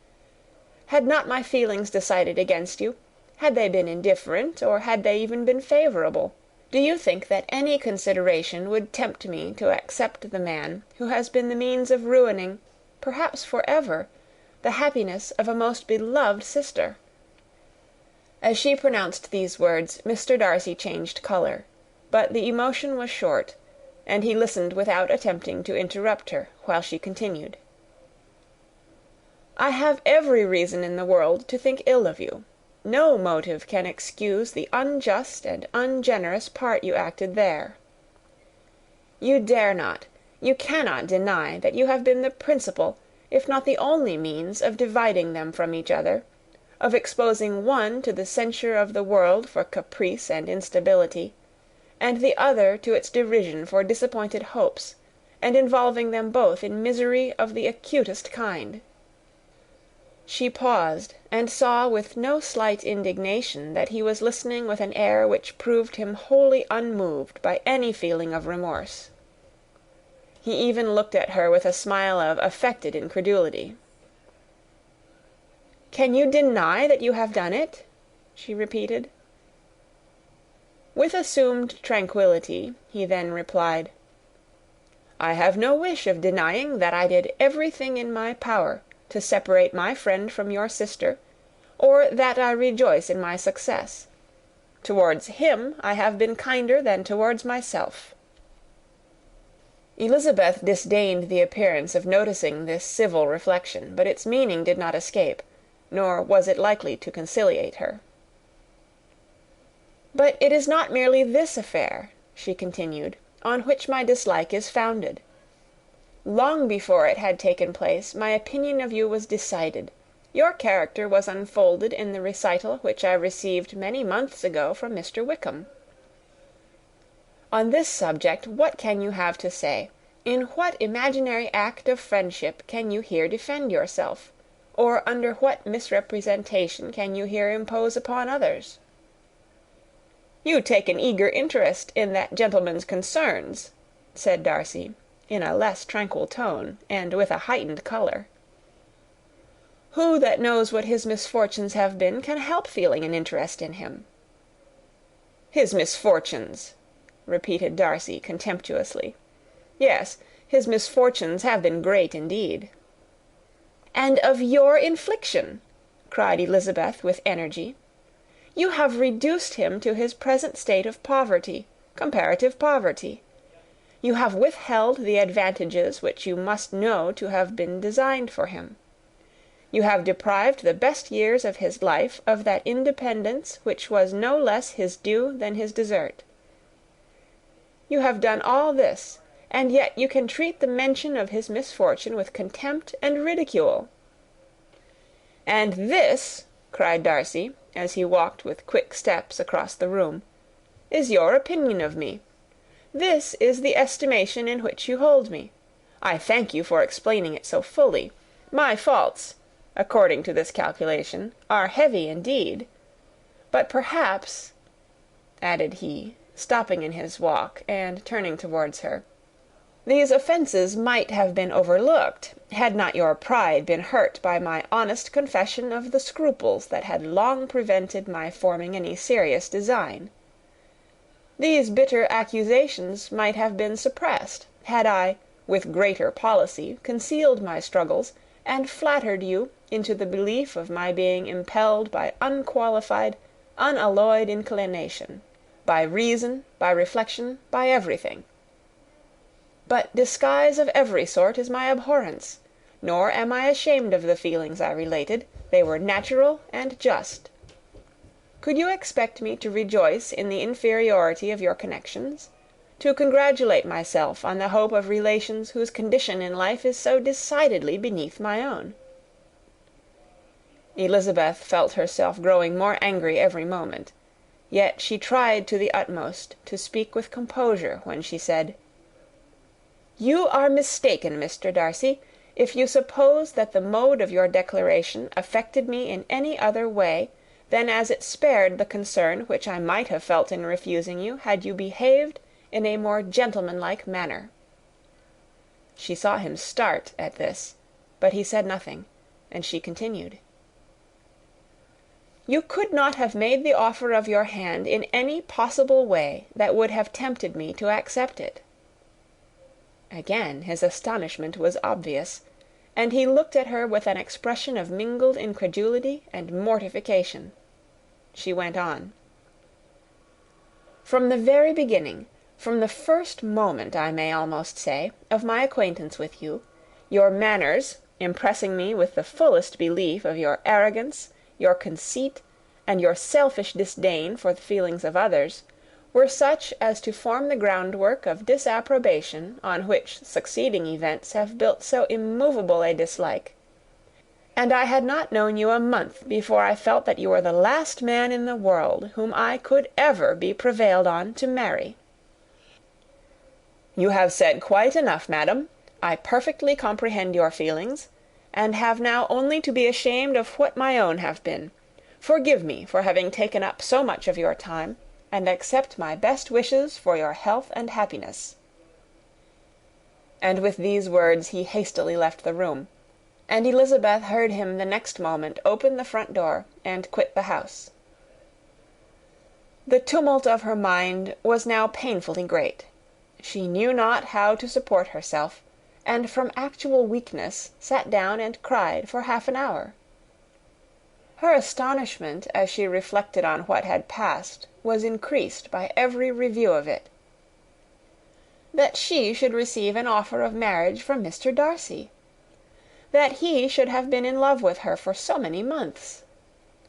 Had not my feelings decided against you? Had they been indifferent, or had they even been favourable? Do you think that any consideration would tempt me to accept the man who has been the means of ruining, perhaps for ever, the happiness of a most beloved sister?" As she pronounced these words, Mr. Darcy changed colour, but the emotion was short, and he listened without attempting to interrupt her, while she continued, "I have every reason in the world to think ill of you. No motive can excuse the unjust and ungenerous part you acted there. You dare not, you cannot deny that you have been the principal, if not the only means of dividing them from each other, of exposing one to the censure of the world for caprice and instability, and the other to its derision for disappointed hopes, and involving them both in misery of the acutest kind." She paused, and saw with no slight indignation that he was listening with an air which proved him wholly unmoved by any feeling of remorse. He even looked at her with a smile of affected incredulity. "Can you deny that you have done it?" she repeated. With assumed tranquillity, he then replied, "I have no wish of denying that I did everything in my power to separate my friend from your sister, or that I rejoice in my success. Towards him I have been kinder than towards myself." Elizabeth disdained the appearance of noticing this civil reflection, but its meaning did not escape, nor was it likely to conciliate her. "But it is not merely this affair," she continued, "on which my dislike is founded. Long before it had taken place, my opinion of you was decided. Your character was unfolded in the recital which I received many months ago from Mr. Wickham. On this subject, what can you have to say? In what imaginary act of friendship can you here defend yourself? Or under what misrepresentation can you here impose upon others?" "You take an eager interest in that gentleman's concerns," said Darcy, in a less tranquil tone, and with a heightened colour. "Who that knows what his misfortunes have been can help feeling an interest in him?" "His misfortunes!" repeated Darcy, contemptuously. "Yes, his misfortunes have been great indeed." "And of your infliction," cried Elizabeth with energy. "You have reduced him to his present state of poverty, comparative poverty. You have withheld the advantages which you must know to have been designed for him. You have deprived the best years of his life of that independence which was no less his due than his desert. You have done all this, and yet you can treat the mention of his misfortune with contempt and ridicule." "And this," cried Darcy, as he walked with quick steps across the room, "is your opinion of me. This is the estimation in which you hold me. I thank you for explaining it so fully. My faults, according to this calculation, are heavy indeed. But perhaps," added he, stopping in his walk, and turning towards her, "these offences might have been overlooked, had not your pride been hurt by my honest confession of the scruples that had long prevented my forming any serious design. These bitter accusations might have been suppressed, had I, with greater policy, concealed my struggles, and flattered you into the belief of my being impelled by unqualified, unalloyed inclination, by reason, by reflection, by everything. But disguise of every sort is my abhorrence, nor am I ashamed of the feelings I related. They were natural and just. Could you expect me to rejoice in the inferiority of your connections? To congratulate myself on the hope of relations whose condition in life is so decidedly beneath my own?" Elizabeth felt herself growing more angry every moment, yet she tried to the utmost to speak with composure when she said, "You are mistaken, Mr. Darcy, if you suppose that the mode of your declaration affected me in any other way than as it spared the concern which I might have felt in refusing you, had you behaved in a more gentlemanlike manner." She saw him start at this, but he said nothing, and she continued, "You could not have made the offer of your hand in any possible way that would have tempted me to accept it." Again his astonishment was obvious, and he looked at her with an expression of mingled incredulity and mortification. She went on, "From the very beginning, from the first moment, I may almost say, of my acquaintance with you, your manners, impressing me with the fullest belief of your arrogance, your conceit, and your selfish disdain for the feelings of others, were such as to form the groundwork of disapprobation on which succeeding events have built so immovable a dislike; and I had not known you a month before I felt that you were the last man in the world whom I could ever be prevailed on to marry." "You have said quite enough, madam. I perfectly comprehend your feelings, and have now only to be ashamed of what my own have been. Forgive me for having taken up so much of your time, and accept my best wishes for your health and happiness." And with these words he hastily left the room, and Elizabeth heard him the next moment open the front door and quit the house. The tumult of her mind was now painfully great. She knew not how to support herself, and from actual weakness sat down and cried for half an hour. Her astonishment, as she reflected on what had passed, was increased by every review of it. That she should receive an offer of marriage from Mr. Darcy! That he should have been in love with her for so many months!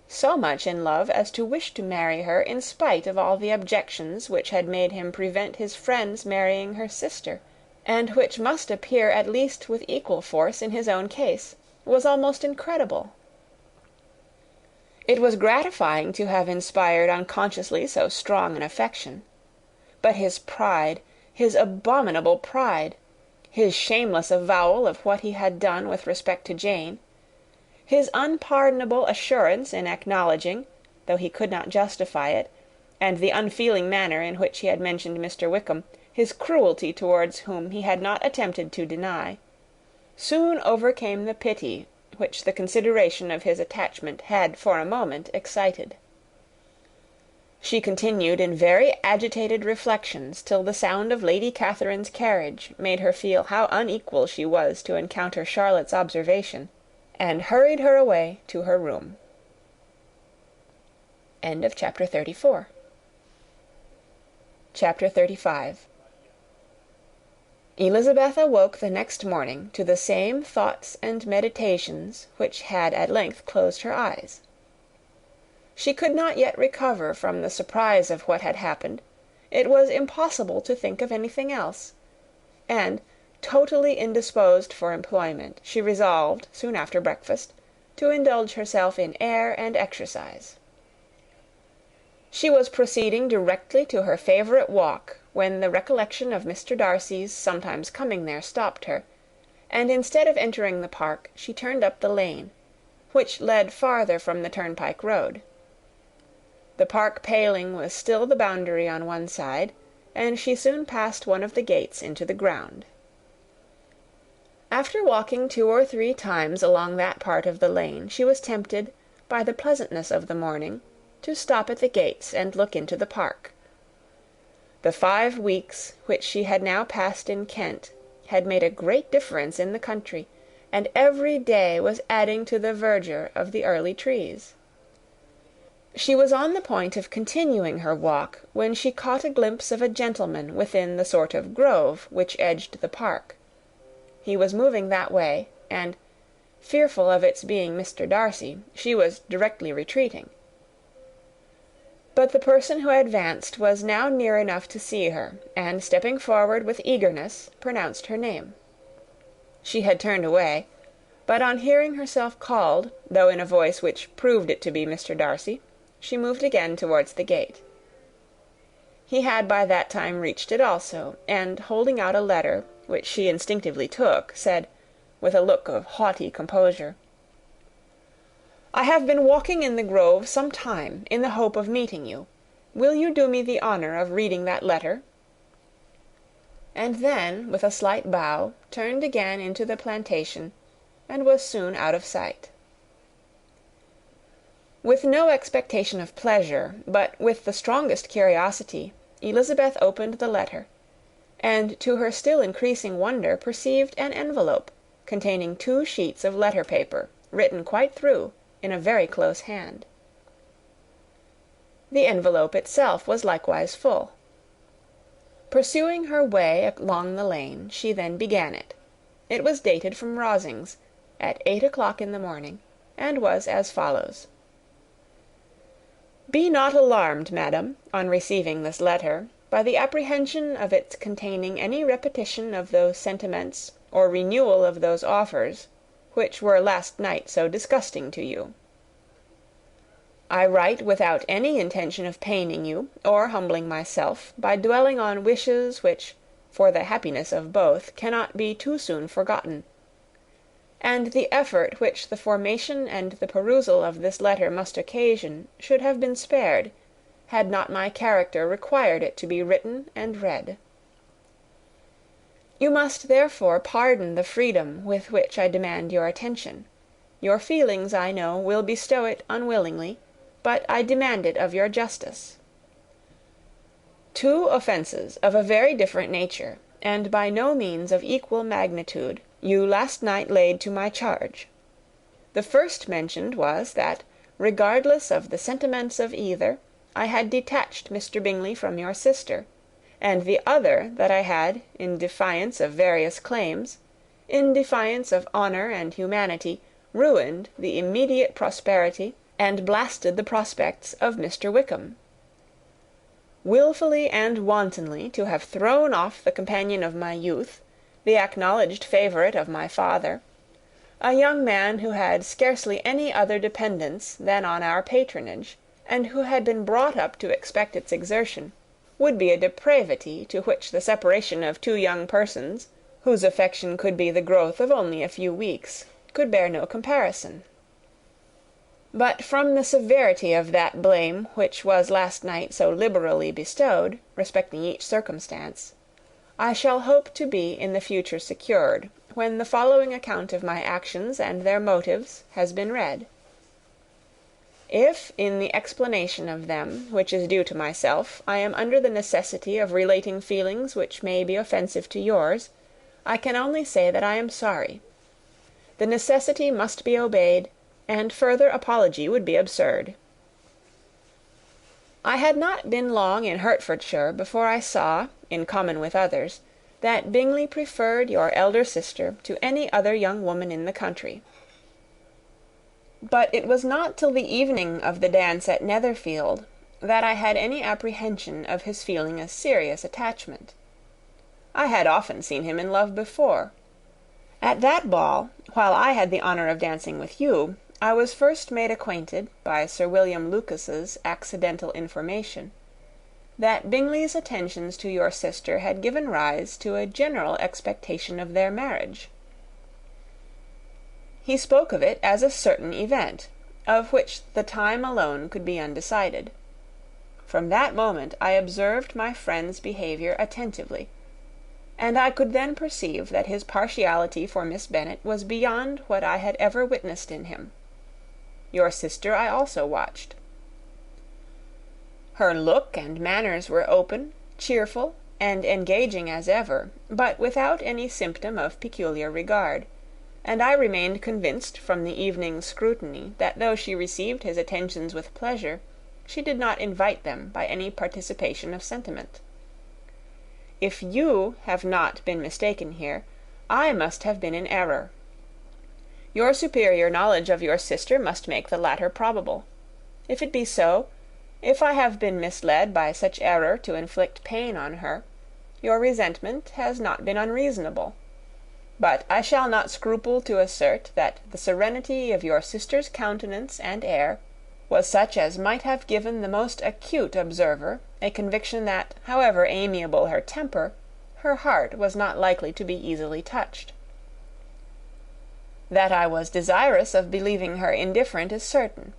So much in love as to wish to marry her in spite of all the objections which had made him prevent his friends marrying her sister, and which must appear at least with equal force in his own case, was almost incredible. It was gratifying to have inspired unconsciously so strong an affection. But his pride, his abominable pride, his shameless avowal of what he had done with respect to Jane, his unpardonable assurance in acknowledging, though he could not justify it, and the unfeeling manner in which he had mentioned Mr. Wickham, his cruelty towards whom he had not attempted to deny, soon overcame the pity which the consideration of his attachment had for a moment excited. She continued in very agitated reflections till the sound of Lady Catherine's carriage made her feel how unequal she was to encounter Charlotte's observation, and hurried her away to her room. Chapter 34. Chapter 35. Elizabeth awoke the next morning to the same thoughts and meditations which had at length closed her eyes. She could not yet recover from the surprise of what had happened. It was impossible to think of anything else, and, totally indisposed for employment, she resolved, soon after breakfast, to indulge herself in air and exercise. She was proceeding directly to her favourite walk, when the recollection of Mr. Darcy's sometimes coming there stopped her, and instead of entering the park, she turned up the lane, which led farther from the turnpike road. The park paling was still the boundary on one side, and she soon passed one of the gates into the ground. After walking 2 or 3 times along that part of the lane, she was tempted, by the pleasantness of the morning, to stop at the gates and look into the park. The 5 weeks which she had now passed in Kent had made a great difference in the country, and every day was adding to the verdure of the early trees. She was on the point of continuing her walk, when she caught a glimpse of a gentleman within the sort of grove which edged the park. He was moving that way, and, fearful of its being Mr. Darcy, she was directly retreating. But the person who advanced was now near enough to see her, and, stepping forward with eagerness, pronounced her name. She had turned away, but on hearing herself called, though in a voice which proved it to be Mr. Darcy, she moved again towards the gate. He had by that time reached it also, and, holding out a letter, which she instinctively took, said, with a look of haughty composure, "I have been walking in the grove some time, in the hope of meeting you. Will you do me the honour of reading that letter?" And then, with a slight bow, turned again into the plantation, and was soon out of sight. With no expectation of pleasure, but with the strongest curiosity, Elizabeth opened the letter, and to her still increasing wonder perceived an envelope containing 2 sheets of letter paper, written quite through, in a very close hand. The envelope itself was likewise full. Pursuing her way along the lane, she then began it. It was dated from Rosings, at 8 o'clock in the morning, and was as follows: "Be not alarmed, madam, on receiving this letter, by the apprehension of its containing any repetition of those sentiments or renewal of those offers which were last night so disgusting to you. I write without any intention of paining you, or humbling myself, by dwelling on wishes which, for the happiness of both, cannot be too soon forgotten; and the effort which the formation and the perusal of this letter must occasion should have been spared, had not my character required it to be written and read. You must therefore pardon the freedom with which I demand your attention. Your feelings, I know, will bestow it unwillingly, but I demand it of your justice. 2 offences of a very different nature, and by no means of equal magnitude, you last night laid to my charge. The first mentioned was, that, regardless of the sentiments of either, I had detached Mr. Bingley from your sister; and the other, that I had, in defiance of various claims, in defiance of honour and humanity, ruined the immediate prosperity and blasted the prospects of Mr. Wickham. Wilfully and wantonly to have thrown off the companion of my youth, the acknowledged favourite of my father, a young man who had scarcely any other dependence than on our patronage, and who had been brought up to expect its exertion, would be a depravity to which the separation of 2 young persons, whose affection could be the growth of only a few weeks, could bear no comparison. But from the severity of that blame which was last night so liberally bestowed, respecting each circumstance, I shall hope to be in the future secured, when the following account of my actions and their motives has been read. If, in the explanation of them, which is due to myself, I am under the necessity of relating feelings which may be offensive to yours, I can only say that I am sorry. The necessity must be obeyed, and further apology would be absurd. I had not been long in Hertfordshire before I saw, in common with others, that Bingley preferred your elder sister to any other young woman in the country. But it was not till the evening of the dance at Netherfield that I had any apprehension of his feeling a serious attachment. I had often seen him in love before. At that ball, while I had the honour of dancing with you, I was first made acquainted, by Sir William Lucas's accidental information, that Bingley's attentions to your sister had given rise to a general expectation of their marriage. He spoke of it as a certain event, of which the time alone could be undecided. From that moment I observed my friend's behaviour attentively, and I could then perceive that his partiality for Miss Bennet was beyond what I had ever witnessed in him. Your sister I also watched. Her look and manners were open, cheerful, and engaging as ever, but without any symptom of peculiar regard, and I remained convinced from the evening's scrutiny that though she received his attentions with pleasure, she did not invite them by any participation of sentiment. If you have not been mistaken here, I must have been in error. Your superior knowledge of your sister must make the latter probable. If it be so, if I have been misled by such error to inflict pain on her, your resentment has not been unreasonable. But I shall not scruple to assert that the serenity of your sister's countenance and air was such as might have given the most acute observer a conviction that, however amiable her temper, her heart was not likely to be easily touched. That I was desirous of believing her indifferent is certain,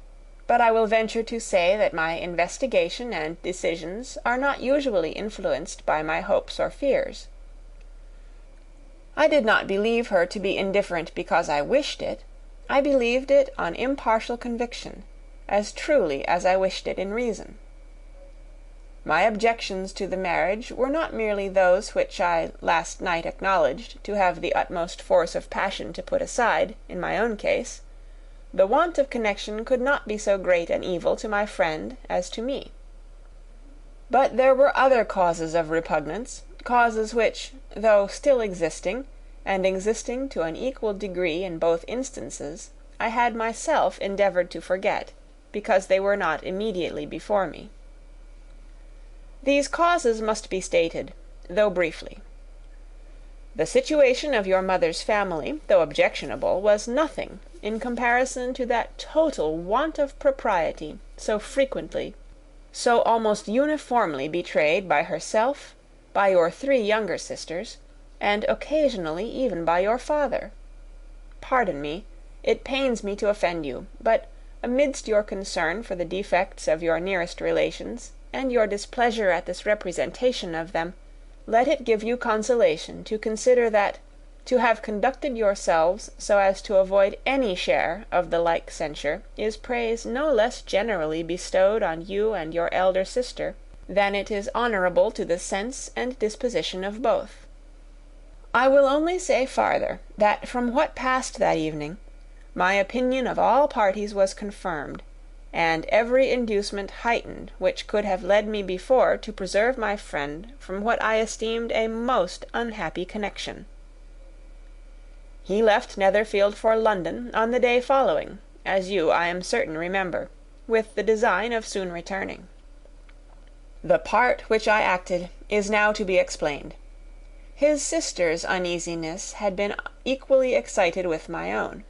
but I will venture to say that my investigation and decisions are not usually influenced by my hopes or fears. I did not believe her to be indifferent because I wished it. I believed it on impartial conviction, as truly as I wished it in reason. My objections to the marriage were not merely those which I last night acknowledged to have the utmost force of passion to put aside, in my own case. The want of connection could not be so great an evil to my friend as to me. But there were other causes of repugnance, causes which, though still existing, and existing to an equal degree in both instances, I had myself endeavoured to forget, because they were not immediately before me. These causes must be stated, though briefly. The situation of your mother's family, though objectionable, was nothing in comparison to that total want of propriety so frequently, so almost uniformly betrayed by herself, by your 3 younger sisters, and occasionally even by your father. Pardon me, it pains me to offend you, but amidst your concern for the defects of your nearest relations, and your displeasure at this representation of them, let it give you consolation to consider that, to have conducted yourselves so as to avoid any share of the like censure, is praise no less generally bestowed on you and your elder sister, than it is honourable to the sense and disposition of both. I will only say farther, that from what passed that evening, my opinion of all parties was confirmed, and every inducement heightened which could have led me before to preserve my friend from what I esteemed a most unhappy connection. He left Netherfield for London on the day following, as you, I am certain, remember, with the design of soon returning. The part which I acted is now to be explained. His sister's uneasiness had been equally excited with my own.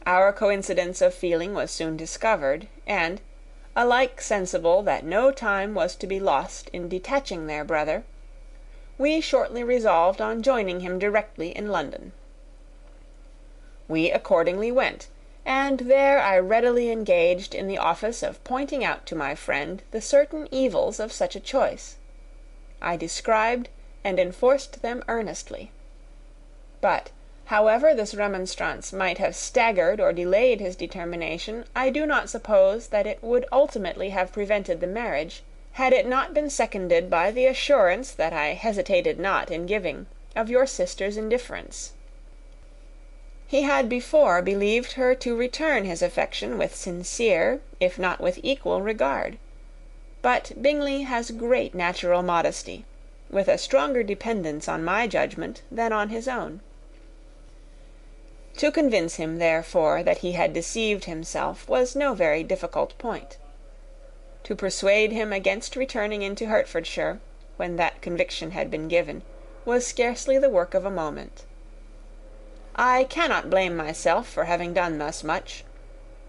Our coincidence of feeling was soon discovered, and, alike sensible that no time was to be lost in detaching their brother, we shortly resolved on joining him directly in London. We accordingly went, and there I readily engaged in the office of pointing out to my friend the certain evils of such a choice. I described and enforced them earnestly. But, however this remonstrance might have staggered or delayed his determination, I do not suppose that it would ultimately have prevented the marriage, had it not been seconded by the assurance that I hesitated not in giving, of your sister's indifference. He had before believed her to return his affection with sincere, if not with equal, regard. But Bingley has great natural modesty, with a stronger dependence on my judgment than on his own. To convince him, therefore, that he had deceived himself was no very difficult point. To persuade him against returning into Hertfordshire, when that conviction had been given, was scarcely the work of a moment. I cannot blame myself for having done thus much.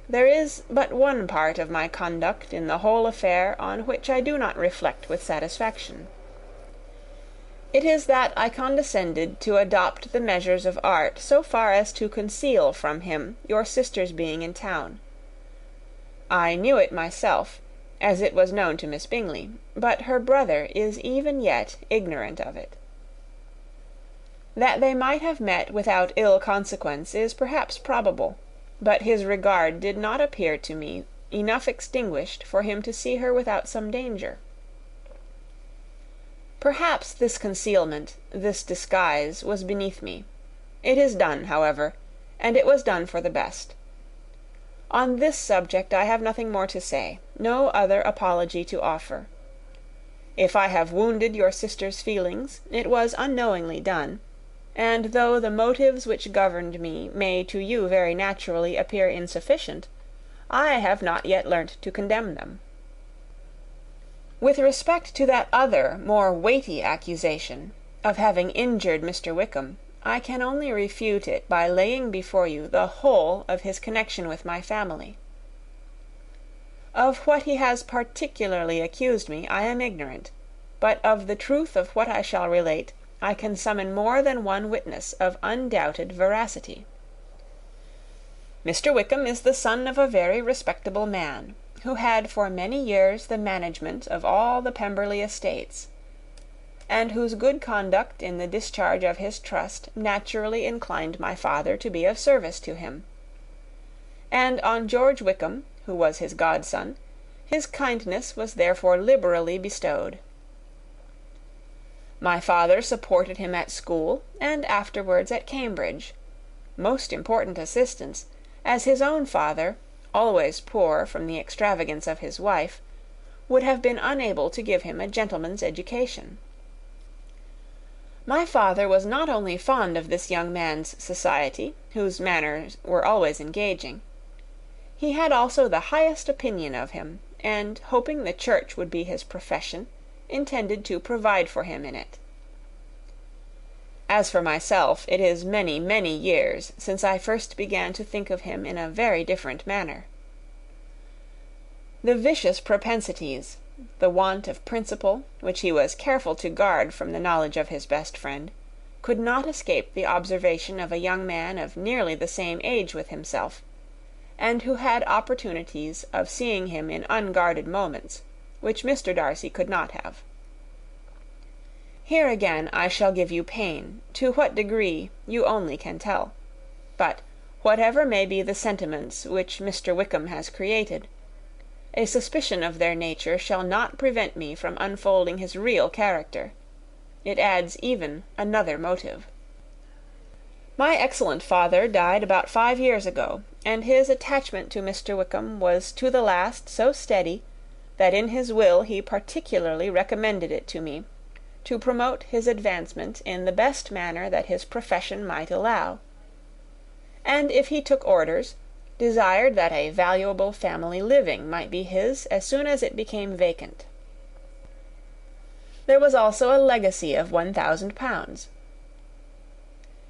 There is but one part of my conduct in the whole affair on which I do not reflect with satisfaction. It is that I condescended to adopt the measures of art so far as to conceal from him your sister's being in town. I knew it myself, as it was known to Miss Bingley, but her brother is even yet ignorant of it. That they might have met without ill consequence is perhaps probable, but his regard did not appear to me enough extinguished for him to see her without some danger. Perhaps this concealment, this disguise, was beneath me. It is done, however, and it was done for the best. On this subject I have nothing more to say, no other apology to offer. If I have wounded your sister's feelings, it was unknowingly done, and though the motives which governed me may to you very naturally appear insufficient, I have not yet learnt to condemn them. With respect to that other, more weighty accusation, of having injured Mr. Wickham, I can only refute it by laying before you the whole of his connection with my family. Of what he has particularly accused me I am ignorant, but of the truth of what I shall relate I can summon more than one witness of undoubted veracity. Mr. Wickham is the son of a very respectable man, who had for many years the management of all the Pemberley estates, and whose good conduct in the discharge of his trust naturally inclined my father to be of service to him. And on George Wickham, who was his godson, his kindness was therefore liberally bestowed. My father supported him at school, and afterwards at Cambridge, most important assistance, as his own father, always poor from the extravagance of his wife, would have been unable to give him a gentleman's education. My father was not only fond of this young man's society, whose manners were always engaging. He had also the highest opinion of him, and, hoping the church would be his profession, intended to provide for him in it. As for myself, it is many, many years since I first began to think of him in a very different manner. The vicious propensities, the want of principle, which he was careful to guard from the knowledge of his best friend, could not escape the observation of a young man of nearly the same age with himself, and who had opportunities of seeing him in unguarded moments, which Mr. Darcy could not have. Here again I shall give you pain, to what degree you only can tell. But, whatever may be the sentiments which Mr. Wickham has created, a suspicion of their nature shall not prevent me from unfolding his real character. It adds even another motive. My excellent father died about 5 years ago, and his attachment to Mr. Wickham was to the last so steady, that in his will he particularly recommended it to me, to promote his advancement in the best manner that his profession might allow, and if he took orders, desired that a valuable family living might be his as soon as it became vacant. There was also a legacy of £1,000.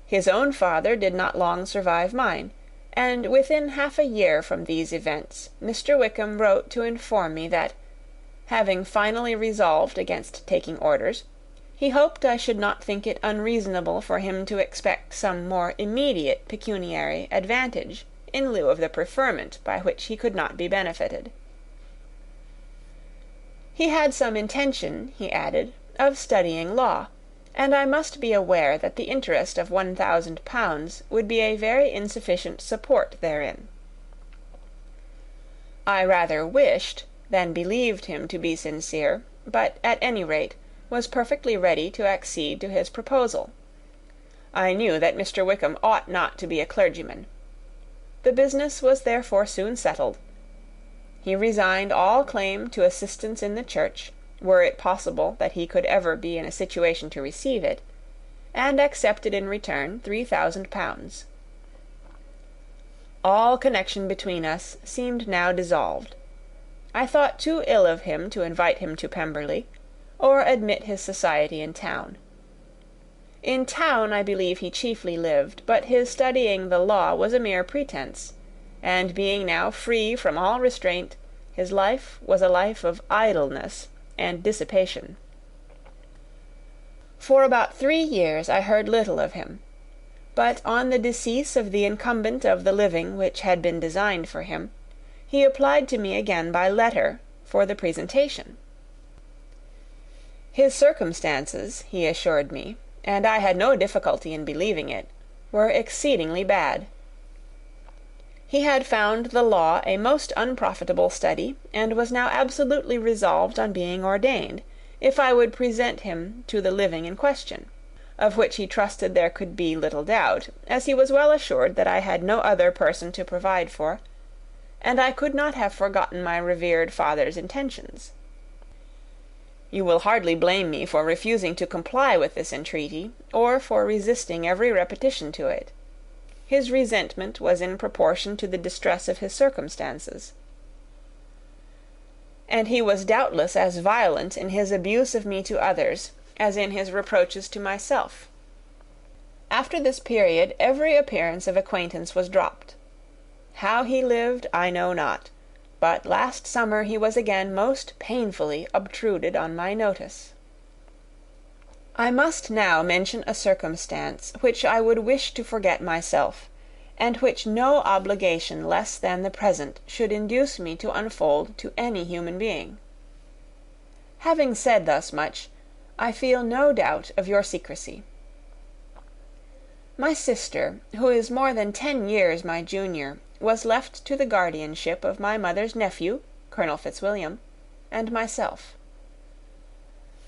His own father did not long survive mine, and within half a year from these events Mr. Wickham wrote to inform me that, having finally resolved against taking orders, he hoped I should not think it unreasonable for him to expect some more immediate pecuniary advantage in lieu of the preferment by which he could not be benefited. He had some intention, he added, of studying law, and I must be aware that the interest of £1,000 would be a very insufficient support therein. I rather wished than believed him to be sincere, but at any rate was perfectly ready to accede to his proposal. I knew that Mr. Wickham ought not to be a clergyman. The business was therefore soon settled. He resigned all claim to assistance in the church, were it possible that he could ever be in a situation to receive it, and accepted in return £3,000. All connection between us seemed now dissolved. I thought too ill of him to invite him to Pemberley, or admit his society in town. In town I believe he chiefly lived, but his studying the law was a mere pretence, and being now free from all restraint, his life was a life of idleness and dissipation. For about 3 years I heard little of him, but on the decease of the incumbent of the living which had been designed for him, he applied to me again by letter for the presentation. His circumstances, he assured me, and I had no difficulty in believing it, were exceedingly bad. He had found the law a most unprofitable study, and was now absolutely resolved on being ordained, if I would present him to the living in question, of which he trusted there could be little doubt, as he was well assured that I had no other person to provide for, and I could not have forgotten my revered father's intentions. You will hardly blame me for refusing to comply with this entreaty, or for resisting every repetition to it. His resentment was in proportion to the distress of his circumstances, and he was doubtless as violent in his abuse of me to others as in his reproaches to myself. After this period every appearance of acquaintance was dropped. How he lived I know not, but last summer he was again most painfully obtruded on my notice. I must now mention a circumstance which I would wish to forget myself, and which no obligation less than the present should induce me to unfold to any human being. Having said thus much, I feel no doubt of your secrecy. My sister, who is more than 10 years my junior, was left to the guardianship of my mother's nephew, Colonel Fitzwilliam, and myself.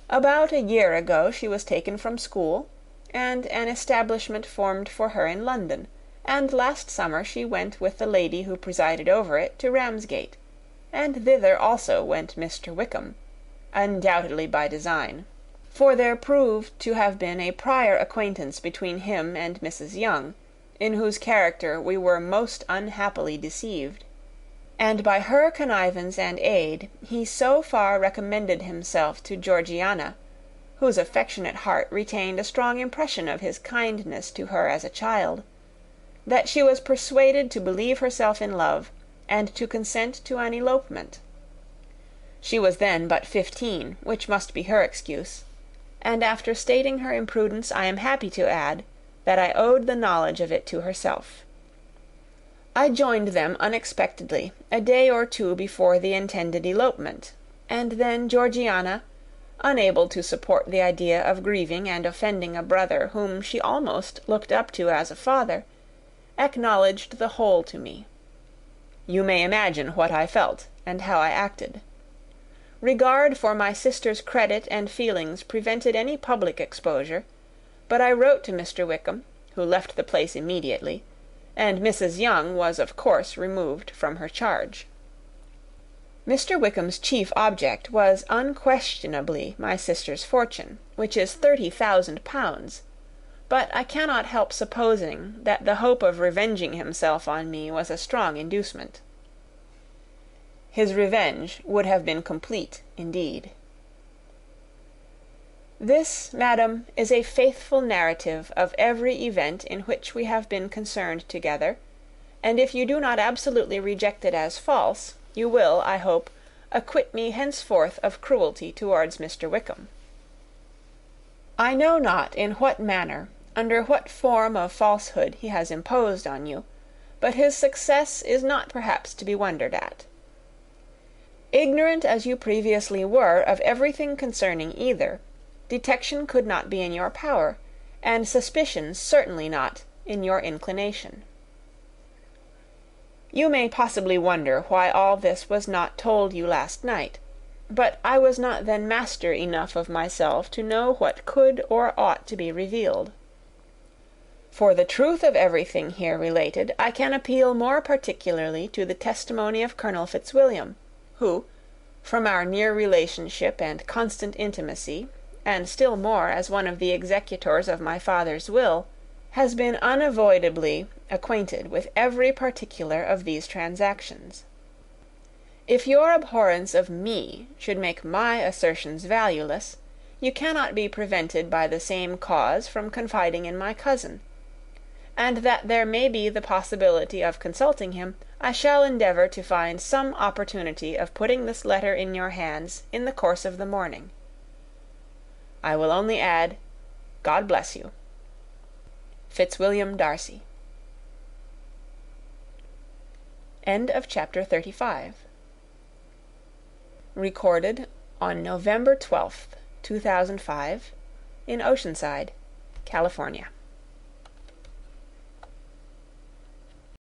About a year ago she was taken from school, and an establishment formed for her in London, and last summer she went with the lady who presided over it to Ramsgate, and thither also went Mr. Wickham, undoubtedly by design, for there proved to have been a prior acquaintance between him and Mrs. Young, in whose character we were most unhappily deceived, and by her connivance and aid he so far recommended himself to Georgiana, whose affectionate heart retained a strong impression of his kindness to her as a child, that she was persuaded to believe herself in love, and to consent to an elopement. She was then but 15, which must be her excuse, and after stating her imprudence I am happy to add that I owed the knowledge of it to herself. I joined them unexpectedly, a day or two before the intended elopement, and then Georgiana, unable to support the idea of grieving and offending a brother whom she almost looked up to as a father, acknowledged the whole to me. You may imagine what I felt, and how I acted. Regard for my sister's credit and feelings prevented any public exposure, but I wrote to Mr. Wickham, who left the place immediately, and Mrs. Young was of course removed from her charge. Mr. Wickham's chief object was unquestionably my sister's fortune, which is 30,000 pounds, but I cannot help supposing that the hope of revenging himself on me was a strong inducement. His revenge would have been complete indeed. This, madam, is a faithful narrative of every event in which we have been concerned together, and if you do not absolutely reject it as false, you will, I hope, acquit me henceforth of cruelty towards Mr. Wickham. I know not in what manner, under what form of falsehood he has imposed on you, but his success is not perhaps to be wondered at. Ignorant as you previously were of everything concerning either, detection could not be in your power, and suspicion certainly not in your inclination. You may possibly wonder why all this was not told you last night, but I was not then master enough of myself to know what could or ought to be revealed. For the truth of everything here related, I can appeal more particularly to the testimony of Colonel Fitzwilliam, who, from our near relationship and constant intimacy, and still more as one of the executors of my father's will, has been unavoidably acquainted with every particular of these transactions. If your abhorrence of me should make my assertions valueless, you cannot be prevented by the same cause from confiding in my cousin, and that there may be the possibility of consulting him, I shall endeavour to find some opportunity of putting this letter in your hands in the course of the morning. I will only add God bless you. Fitzwilliam Darcy. End of chapter 35. Recorded on November 12th, 2005, in Oceanside, California.